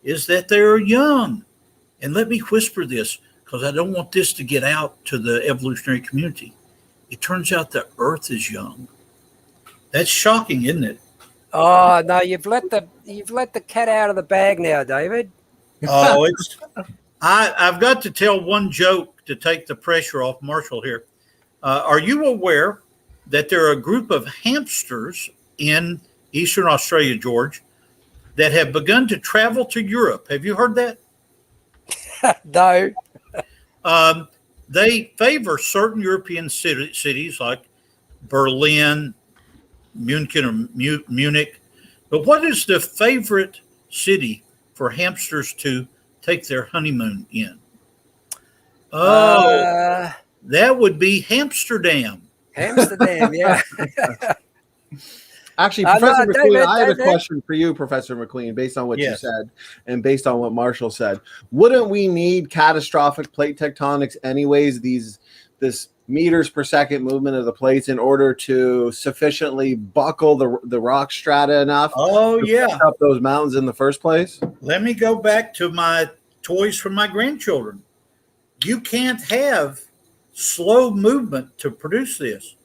is that they're young. And let me whisper this, because I don't want this to get out to the evolutionary community. It turns out the Earth is young. That's shocking, isn't it? Oh no, you've let the cat out of the bag now, David. Oh, I've got to tell one joke to take the pressure off Marshall here. Are you aware that there are a group of hamsters in Eastern Australia, George, that have begun to travel to Europe? Have you heard that? No. They favor certain European cities like Berlin, Munich. But what is the favorite city for hamsters to take their honeymoon in? Oh, that would be Amsterdam. Amsterdam, yeah. Actually, Professor McQueen, David, I have a question for you, Professor McQueen, based on what you said and based on what Marshall said. Wouldn't we need catastrophic plate tectonics anyways, this meters per second movement of the plates in order to sufficiently buckle the rock strata enough to pick up those mountains in the first place? Let me go back to my toys from my grandchildren. You can't have slow movement to produce this.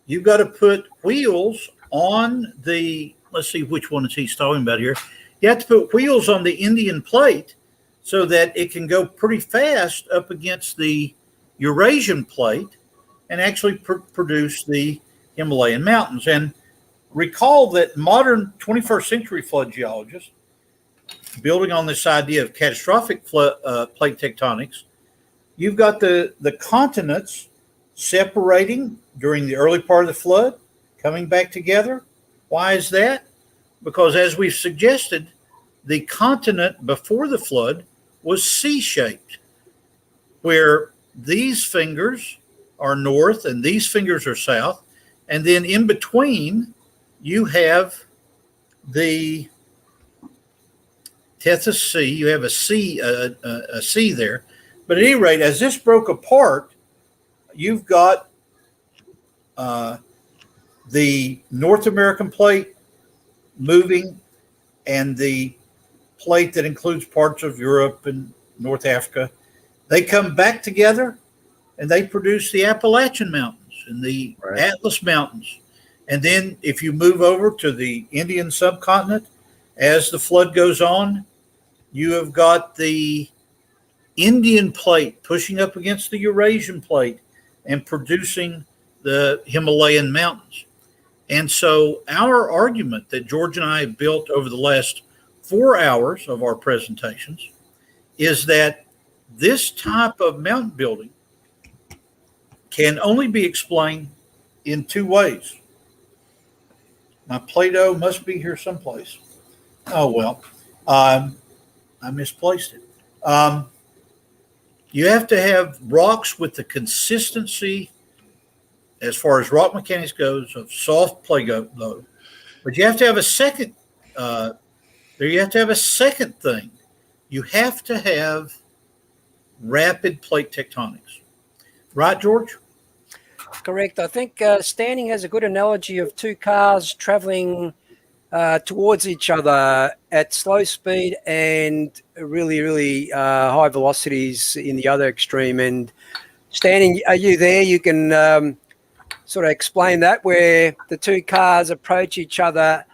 You've got to put wheels on the, let's see which one is he's talking about here. You have to put wheels on the Indian plate so that it can go pretty fast up against the Eurasian plate and actually produce the Himalayan mountains. And recall that modern 21st century flood geologists, building on this idea of catastrophic plate tectonics, you've got the continents separating during the early part of the flood, coming back together. Why is that? Because as we've suggested, the continent before the flood was C-shaped, where these fingers are north and these fingers are south. And then in between, you have the Tethys Sea. You have a sea there. But at any rate, as this broke apart, you've got the North American plate moving and the plate that includes parts of Europe and North Africa. They come back together and they produce the Appalachian Mountains and the Atlas Mountains. And then if you move over to the Indian subcontinent, as the flood goes on, you have got the Indian plate pushing up against the Eurasian plate and producing the Himalayan mountains. And so our argument that George and I have built over the last 4 hours of our presentations is that this type of mountain building can only be explained in two ways. My Play-Doh must be here someplace. Oh, well, I misplaced it. You have to have rocks with the consistency, as far as rock mechanics goes, of soft Play-Doh, But you have to have a second. You have to have a second thing. You have to have rapid plate tectonics, right, George? Correct. I think Standing has a good analogy of two cars traveling towards each other at slow speed and really, really high velocities in the other extreme. And Standing, are you there? You can sort of explain that, where the two cars approach each other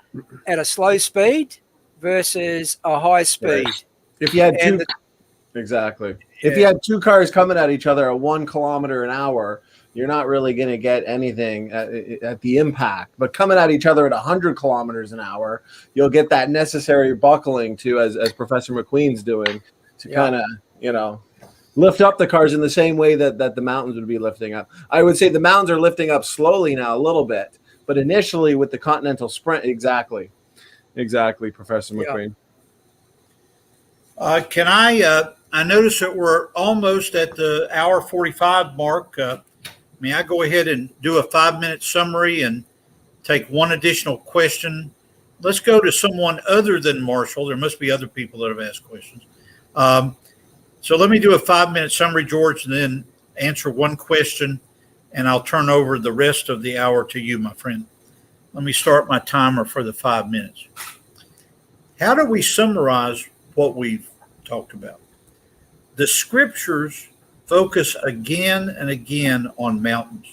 at a slow speed versus a high speed. Right. If you had two, exactly. Yeah. If you had two cars coming at each other at 1 kilometer an hour, you're not really going to get anything at the impact. But coming at each other at 100 kilometers an hour, you'll get that necessary buckling too, as Professor McQueen's doing, to kind of, you know, lift up the cars in the same way that the mountains would be lifting up. I would say the mountains are lifting up slowly now a little bit, but initially with the continental sprint, exactly, Professor McQueen. Can I notice that we're almost at the hour 45 mark. May I go ahead and do a 5-minute summary and take one additional question? Let's go to someone other than Marshall. There must be other people that have asked questions. So let me do a 5-minute summary, George, and then answer one question, and I'll turn over the rest of the hour to you, my friend. Let me start my timer for the 5 minutes. How do we summarize what we've talked about? The scriptures focus again and again on mountains.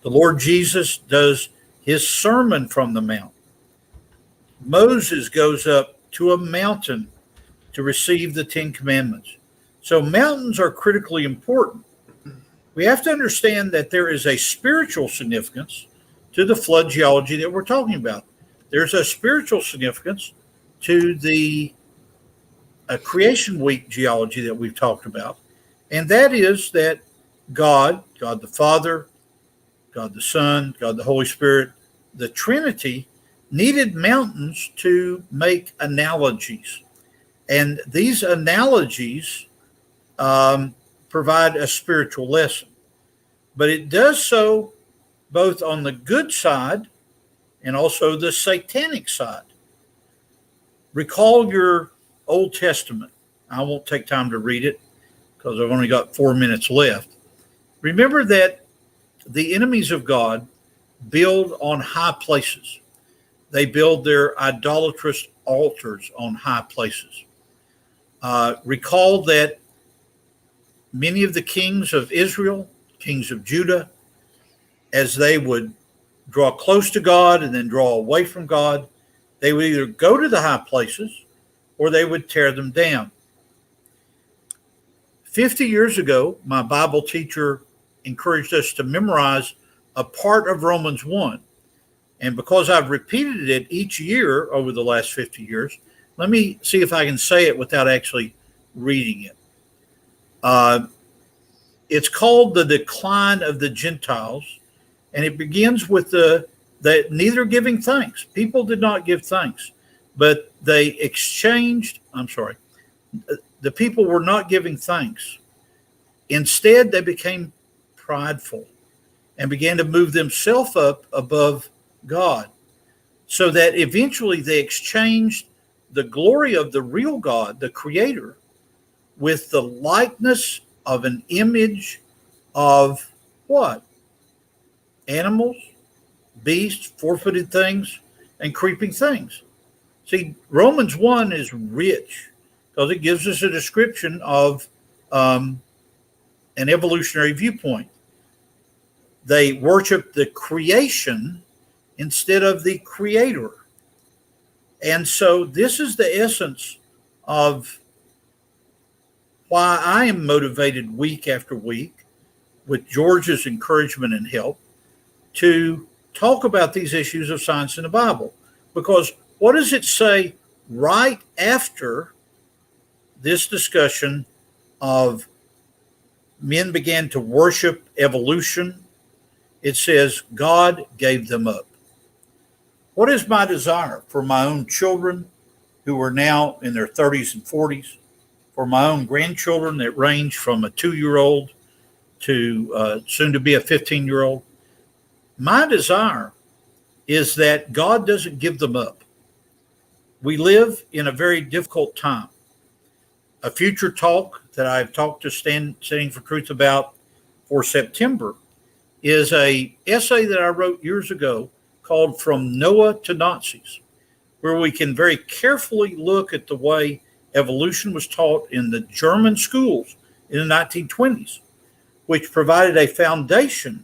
The Lord Jesus does his sermon from the mountain. Moses goes up to a mountain to receive the 10 commandments. So mountains are critically important. We have to understand that there is a spiritual significance to the flood geology that we're talking about. There's a spiritual significance to the creation week geology that we've talked about. And that is that God the Father, God the Son, God the Holy Spirit, the Trinity needed mountains to make analogies. And these analogies provide a spiritual lesson. But it does so both on the good side and also the satanic side. Recall your Old Testament. I won't take time to read it because I've only got 4 minutes left. Remember that the enemies of God build on high places. They build their idolatrous altars on high places. Recall that many of the kings of Israel, kings of Judah, as they would draw close to God and then draw away from God, they would either go to the high places or they would tear them down. 50 years ago, my Bible teacher encouraged us to memorize a part of Romans 1. And because I've repeated it each year over the last 50 years, let me see if I can say it without actually reading it. It's called The Decline of the Gentiles, and it begins with the neither giving thanks. People did not give thanks, but they exchanged, the people were not giving thanks. Instead, they became prideful and began to move themselves up above God, so that eventually they exchanged the glory of the real God, the Creator, with the likeness of an image of what? Animals, beasts, four-footed things, and creeping things. See, Romans 1 is rich because it gives us a description of an evolutionary viewpoint. They worship the creation instead of the Creator. And so this is the essence of why I am motivated week after week, with George's encouragement and help, to talk about these issues of science in the Bible. Because what does it say right after this discussion of men began to worship evolution? It says, God gave them up. What is my desire for my own children who are now in their 30s and 40s, for my own grandchildren that range from a 2-year-old to soon to be a 15-year-old? My desire is that God doesn't give them up. We live in a very difficult time. A future talk that I've talked to Standing for Truth about for September is a essay that I wrote years ago called From Noah to Nazis, where we can very carefully look at the way evolution was taught in the German schools in the 1920s, which provided a foundation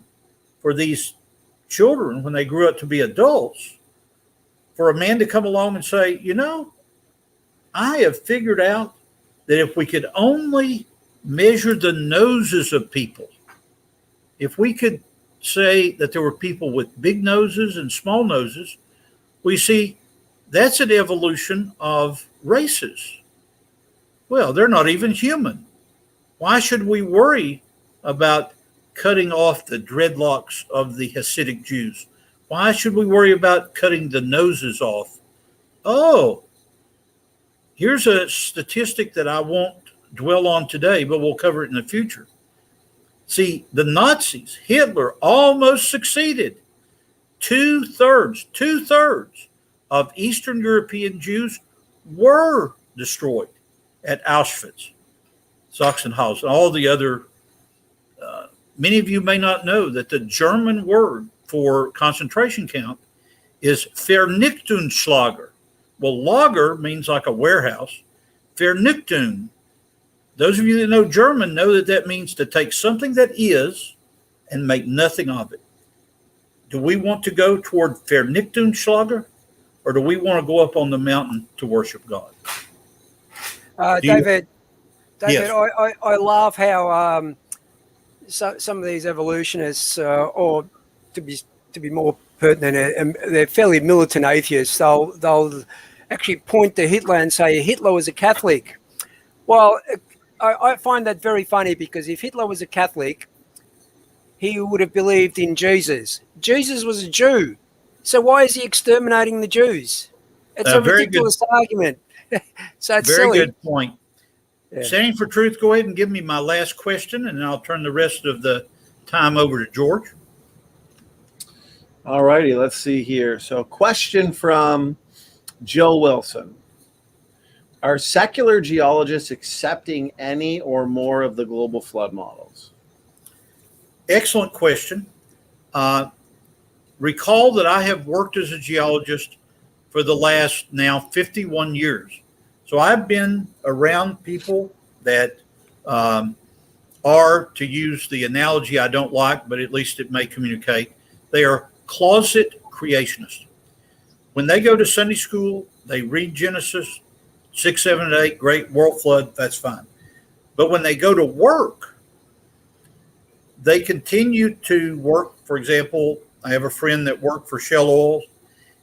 for these children when they grew up to be adults, for a man to come along and say, you know, I have figured out that if we could only measure the noses of people, if we could say that there were people with big noses and small noses, we see that's an evolution of races. Well, they're not even human. Why should we worry about cutting off the dreadlocks of the Hasidic Jews? Why should we worry about cutting the noses off? Oh, here's a statistic that I won't dwell on today, but we'll cover it in the future. See, the Nazis, Hitler almost succeeded. Two-thirds of Eastern European Jews were destroyed at Auschwitz, Sachsenhausen, all the other. Many of you may not know that the German word for concentration camp is Vernichtungslager. Well, Lager means like a warehouse. Vernichtung. Those of you that know German know that that means to take something that is and make nothing of it. Do we want to go toward Vernichtungslager, or do we want to go up on the mountain to worship God? David, Yes. I love how some of these evolutionists, or to be more pertinent, they're fairly militant atheists. They'll actually point to Hitler and say Hitler was a Catholic. Well, I find that very funny, because if Hitler was a Catholic, he would have believed in Jesus. Jesus was a Jew. So why is he exterminating the Jews? It's a ridiculous argument. So it's very silly. good point. Yeah. Standing for Truth, go ahead and give me my last question, and then I'll turn the rest of the time over to George. All righty, let's see here. So, question from Jill Wilson. Are secular geologists accepting any or more of the global flood models? Excellent question. Recall that I have worked as a geologist for the last now 51 years. So I've been around people that are, to use the analogy I don't like, but at least it may communicate, they are closet creationists. When they go to Sunday school, they read Genesis 6, 7, and 8, great world flood, that's fine. But when they go to work, they continue to work. For example, I have a friend that worked for Shell Oil,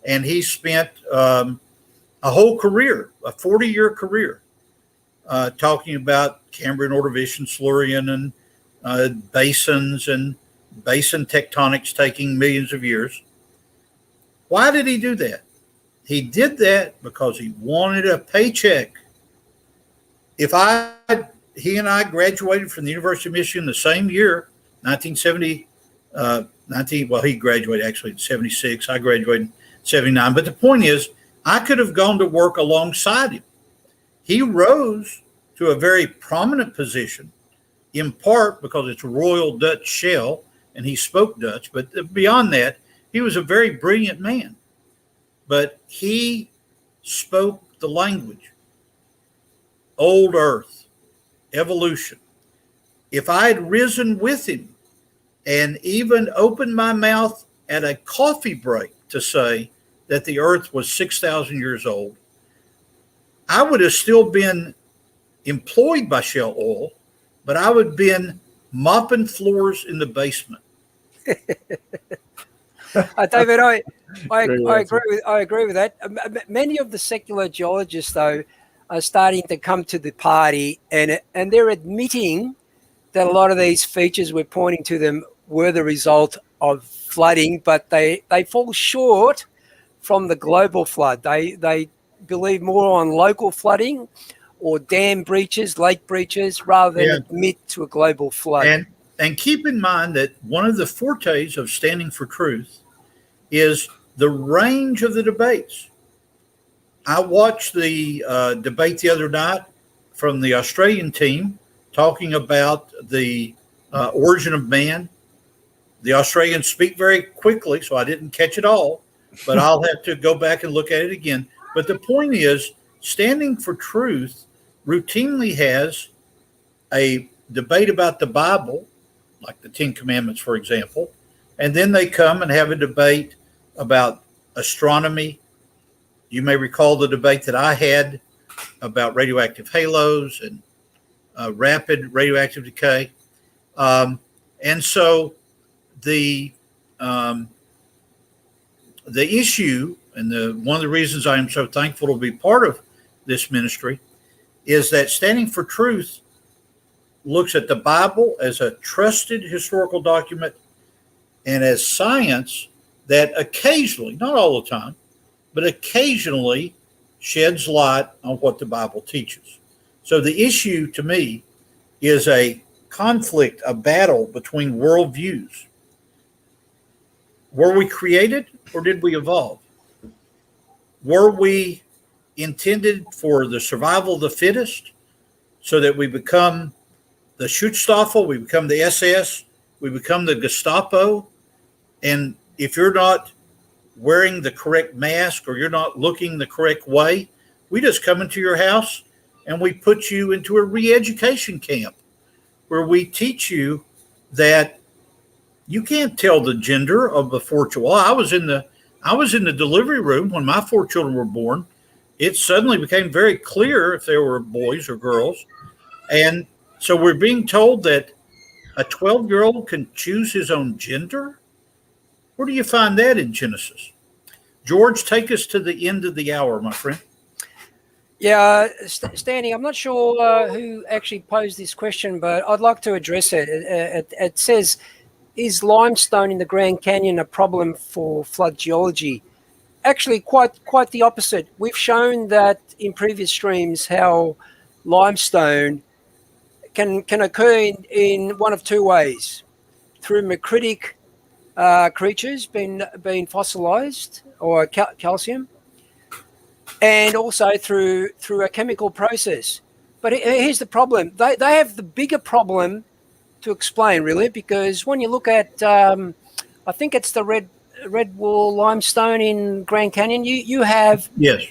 and he spent a whole career, a 40-year career, talking about Cambrian, Ordovician, Silurian, and basins and basin tectonics taking millions of years. Why did he do that? He did that because he wanted a paycheck. He and I graduated from the University of Michigan the same year, 1970. Well, he graduated actually in 76. I graduated in 79. But the point is, I could have gone to work alongside him. He rose to a very prominent position, in part because it's Royal Dutch Shell, and he spoke Dutch. But beyond that, he was a very brilliant man. But he spoke the language, old earth, evolution. If I had risen with him and even opened my mouth at a coffee break to say that the earth was 6,000 years old, I would have still been employed by Shell Oil, but I would have been mopping floors in the basement. David, I agree with that. Many of the secular geologists, though, are starting to come to the party, and they're admitting that a lot of these features we're pointing to them were the result of flooding, but they fall short from the global flood. They believe more on local flooding or dam breaches, lake breaches, rather than admit to a global flood. And keep in mind that one of the fortes of Standing for Truth is the range of the debates. I watched the debate the other night from the Australian team talking about the origin of man. The Australians speak very quickly, so I didn't catch it all, but I'll have to go back and look at it again. But the point is, Standing for Truth routinely has a debate about the Bible, like the Ten Commandments, for example, and then they come and have a debate about astronomy. You may recall the debate that I had about radioactive halos and rapid radioactive decay. And so the issue, and one of the reasons I am so thankful to be part of this ministry, is that Standing for Truth looks at the Bible as a trusted historical document and as science that occasionally, not all the time, but occasionally sheds light on what the Bible teaches. So the issue to me is a conflict, a battle between worldviews. Were we created or did we evolve? Were we intended for the survival of the fittest so that we become the Schutzstaffel, we become the SS, we become the Gestapo? And if you're not wearing the correct mask or you're not looking the correct way, we just come into your house and we put you into a re-education camp where we teach you that you can't tell the gender of the 4 children. Well, I was in the delivery room when my 4 children were born. It suddenly became very clear if they were boys or girls. And so we're being told that a 12-year-old can choose his own gender? Where do you find that in Genesis? George, take us to the end of the hour, my friend. Yeah, Stanley, I'm not sure who actually posed this question, but I'd like to address it. It says, is limestone in the Grand Canyon a problem for flood geology? Actually, quite the opposite. We've shown that in previous streams how limestone can occur in one of two ways: through macritic creatures being fossilized, or calcium, and also through a chemical process. But here's the problem: they have the bigger problem to explain, really, because when you look at, I think it's the red wall limestone in Grand Canyon, you have, yes,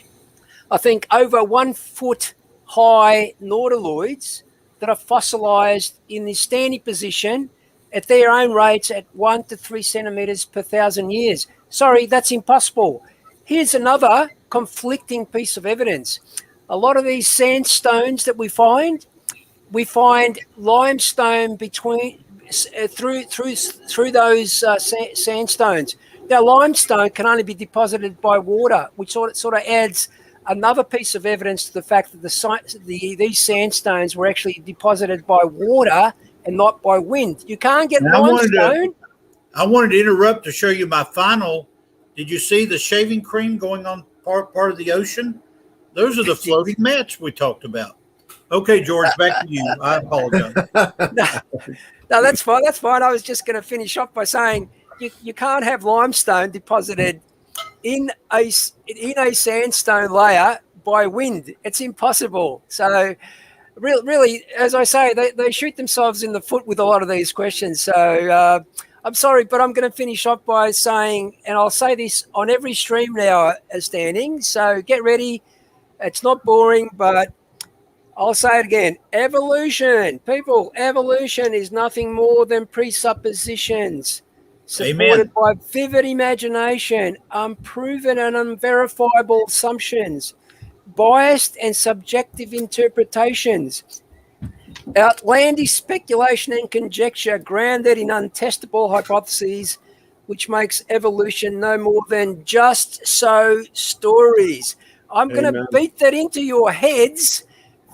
I think, over 1 foot high nautiloids that are fossilized in this standing position at their own rates at 1 to 3 centimeters per 1,000 years. Sorry, that's impossible. Here's another conflicting piece of evidence. A lot of these sandstones that we find limestone through those sandstones. Now, limestone can only be deposited by water, which sort of adds another piece of evidence to the fact that these sandstones were actually deposited by water and not by wind. You can't get limestone. I wanted to interrupt to show you my final. Did you see the shaving cream going on part of the ocean? Those are the floating mats we talked about. Okay, George, back to you. I apologize. No, that's fine. That's fine. I was just going to finish off by saying you can't have limestone deposited in a sandstone layer by wind. It's impossible. So, really, as I say, they shoot themselves in the foot with a lot of these questions. So, I'm sorry, but I'm going to finish off by saying, and I'll say this on every stream now, Standing. So get ready. It's not boring, but I'll say it again. Evolution. People, evolution is nothing more than presuppositions supported by vivid imagination, unproven and unverifiable assumptions, biased and subjective interpretations, outlandish speculation and conjecture grounded in untestable hypotheses, which makes evolution no more than just so stories. I'm going to beat that into your heads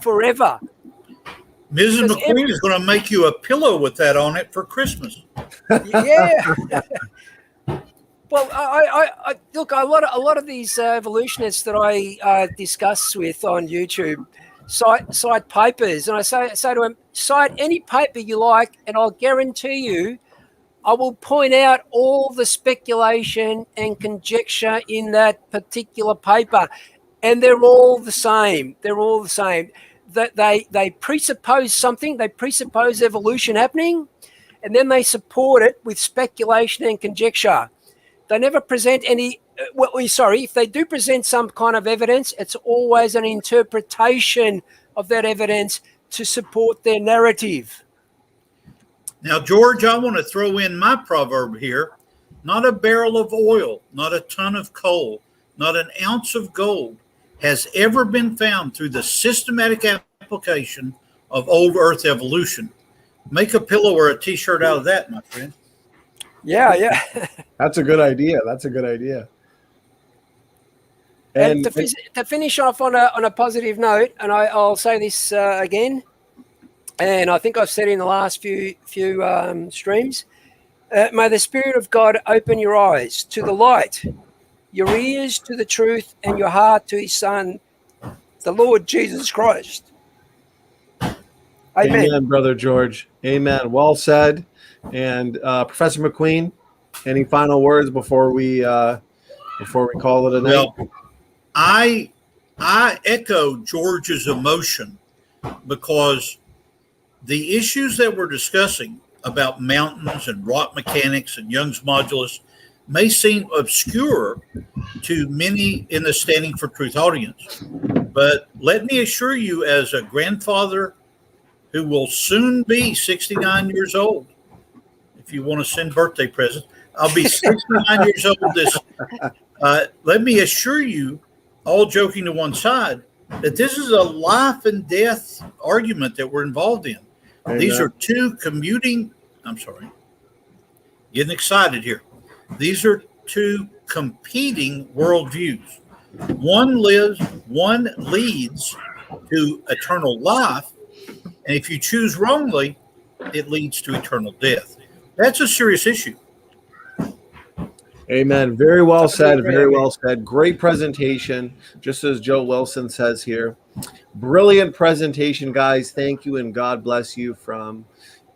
forever. Mrs. McQueen is going to make you a pillow with that on it for Christmas. Yeah. Well, I look, a lot of these evolutionists that I discuss with on YouTube cite papers, and I say to them, cite any paper you like, and I'll guarantee you I will point out all the speculation and conjecture in that particular paper, and they're all the same. They're all the same. That they presuppose something. They presuppose evolution happening, and then they support it with speculation and conjecture. They never present any. If they do present some kind of evidence, it's always an interpretation of that evidence to support their narrative. Now, George, I want to throw in my proverb here. Not a barrel of oil, not a ton of coal, not an ounce of gold has ever been found through the systematic application of old Earth evolution. Make a pillow or a T-shirt out of that, my friend. Yeah. That's a good idea. That's a good idea. And to finish off on a positive note, and I'll say this again, and I think I've said in the last few streams, may the Spirit of God open your eyes to the light, your ears to the truth, and your heart to His Son, the Lord Jesus Christ. Amen. Amen, Brother George. Amen. Well said. And Professor McQueen, any final words before we call it a night? Well, I echo George's emotion, because the issues that we're discussing about mountains and rock mechanics and Young's modulus may seem obscure to many in the Standing for Truth audience. But let me assure you, as a grandfather who will soon be 69 years old, if you want to send birthday presents, I'll be 69 years old this. Let me assure you, all joking to one side, that this is a life and death argument that we're involved in. Amen. These are two getting excited here. These are two competing worldviews. One leads to eternal life, and if you choose wrongly, it leads to eternal death. That's a serious issue. Amen. Very well said. Very well said. Great presentation, just as Joe Wilson says here. Brilliant presentation, guys. Thank you, and God bless you from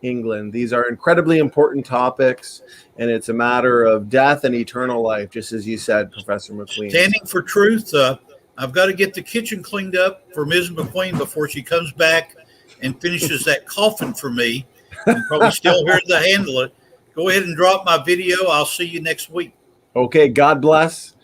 England. These are incredibly important topics, and it's a matter of death and eternal life, just as you said, Professor McQueen. Standing for Truth. I've got to get the kitchen cleaned up for Ms. McQueen before she comes back and finishes that coffin for me. I'm probably still here to handle it. Go ahead and drop my video. I'll see you next week. Okay, God bless.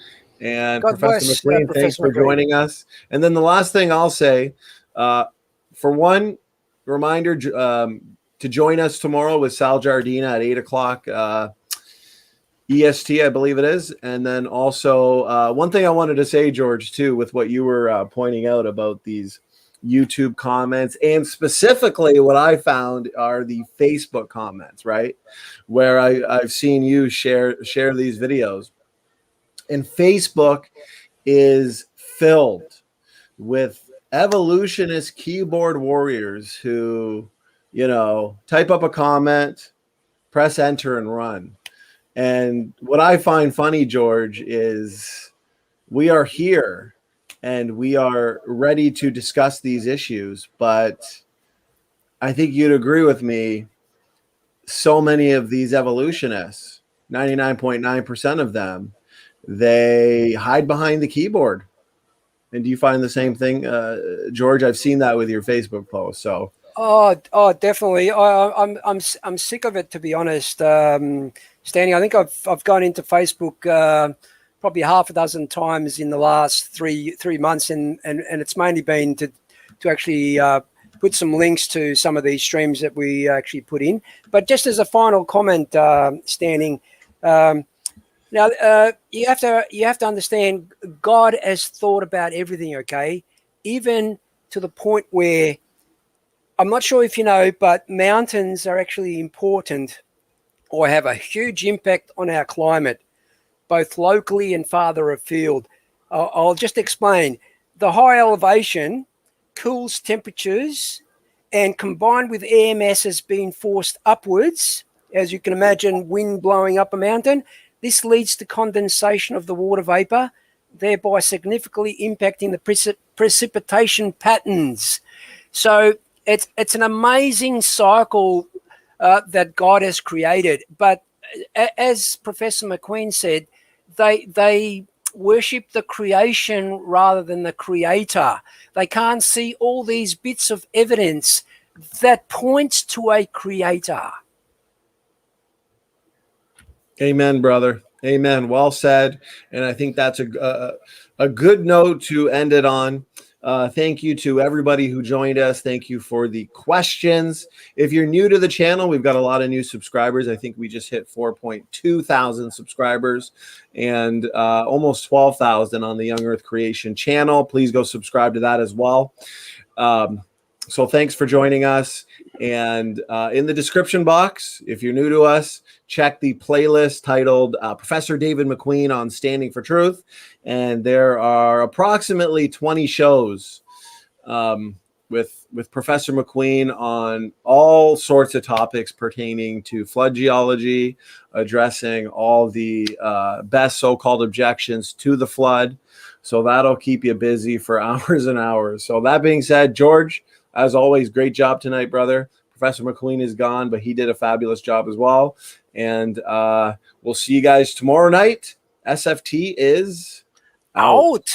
And God Professor bless, McQueen, thanks for joining us. And then the last thing I'll say, for one, reminder to join us tomorrow with Sal Jardina at 8 o'clock EST, I believe it is. And then also one thing I wanted to say, George, too, with what you were pointing out about these YouTube comments, and specifically what I found are the Facebook comments, right? Where I've seen you share these videos. And Facebook is filled with evolutionist keyboard warriors who, type up a comment, press enter, and run. And what I find funny, George, is we are here and we are ready to discuss these issues. But I think you'd agree with me, so many of these evolutionists, 99.9% of them, they hide behind the keyboard. And do you find the same thing, George? I've seen that with your Facebook post. So, definitely. I'm sick of it, to be honest. Stanley, I think I've gone into Facebook probably half a dozen times in the last three months, and it's mainly been to actually put some links to some of these streams that we actually put in. But just as a final comment, Standing. Now, you have to understand, God has thought about everything, okay? Even to the point where, I'm not sure if you know, but mountains are actually important or have a huge impact on our climate, both locally and farther afield. I'll just explain. The high elevation cools temperatures, and combined with air masses being forced upwards, as you can imagine, wind blowing up a mountain, this leads to condensation of the water vapor, thereby significantly impacting the precipitation patterns. So it's an amazing cycle that God has created. But as Professor McQueen said, they worship the creation rather than the creator. They can't see all these bits of evidence that points to a creator. Amen, brother. Amen. Well said. And I think that's a good note to end it on. Thank you to everybody who joined us. Thank you for the questions. If you're new to the channel, we've got a lot of new subscribers. I think we just hit 4.2 thousand subscribers and almost 12,000 on the Young Earth Creation channel. Please go subscribe to that as well. So thanks for joining us. And in the description box, if you're new to us, check the playlist titled Professor David McQueen on Standing for Truth. And there are approximately 20 shows with Professor McQueen on all sorts of topics pertaining to flood geology, addressing all the best so-called objections to the flood. So that'll keep you busy for hours and hours. So that being said, George, as always, great job tonight, brother. Professor McQueen is gone, but he did a fabulous job as well. And we'll see you guys tomorrow night. SFT is out.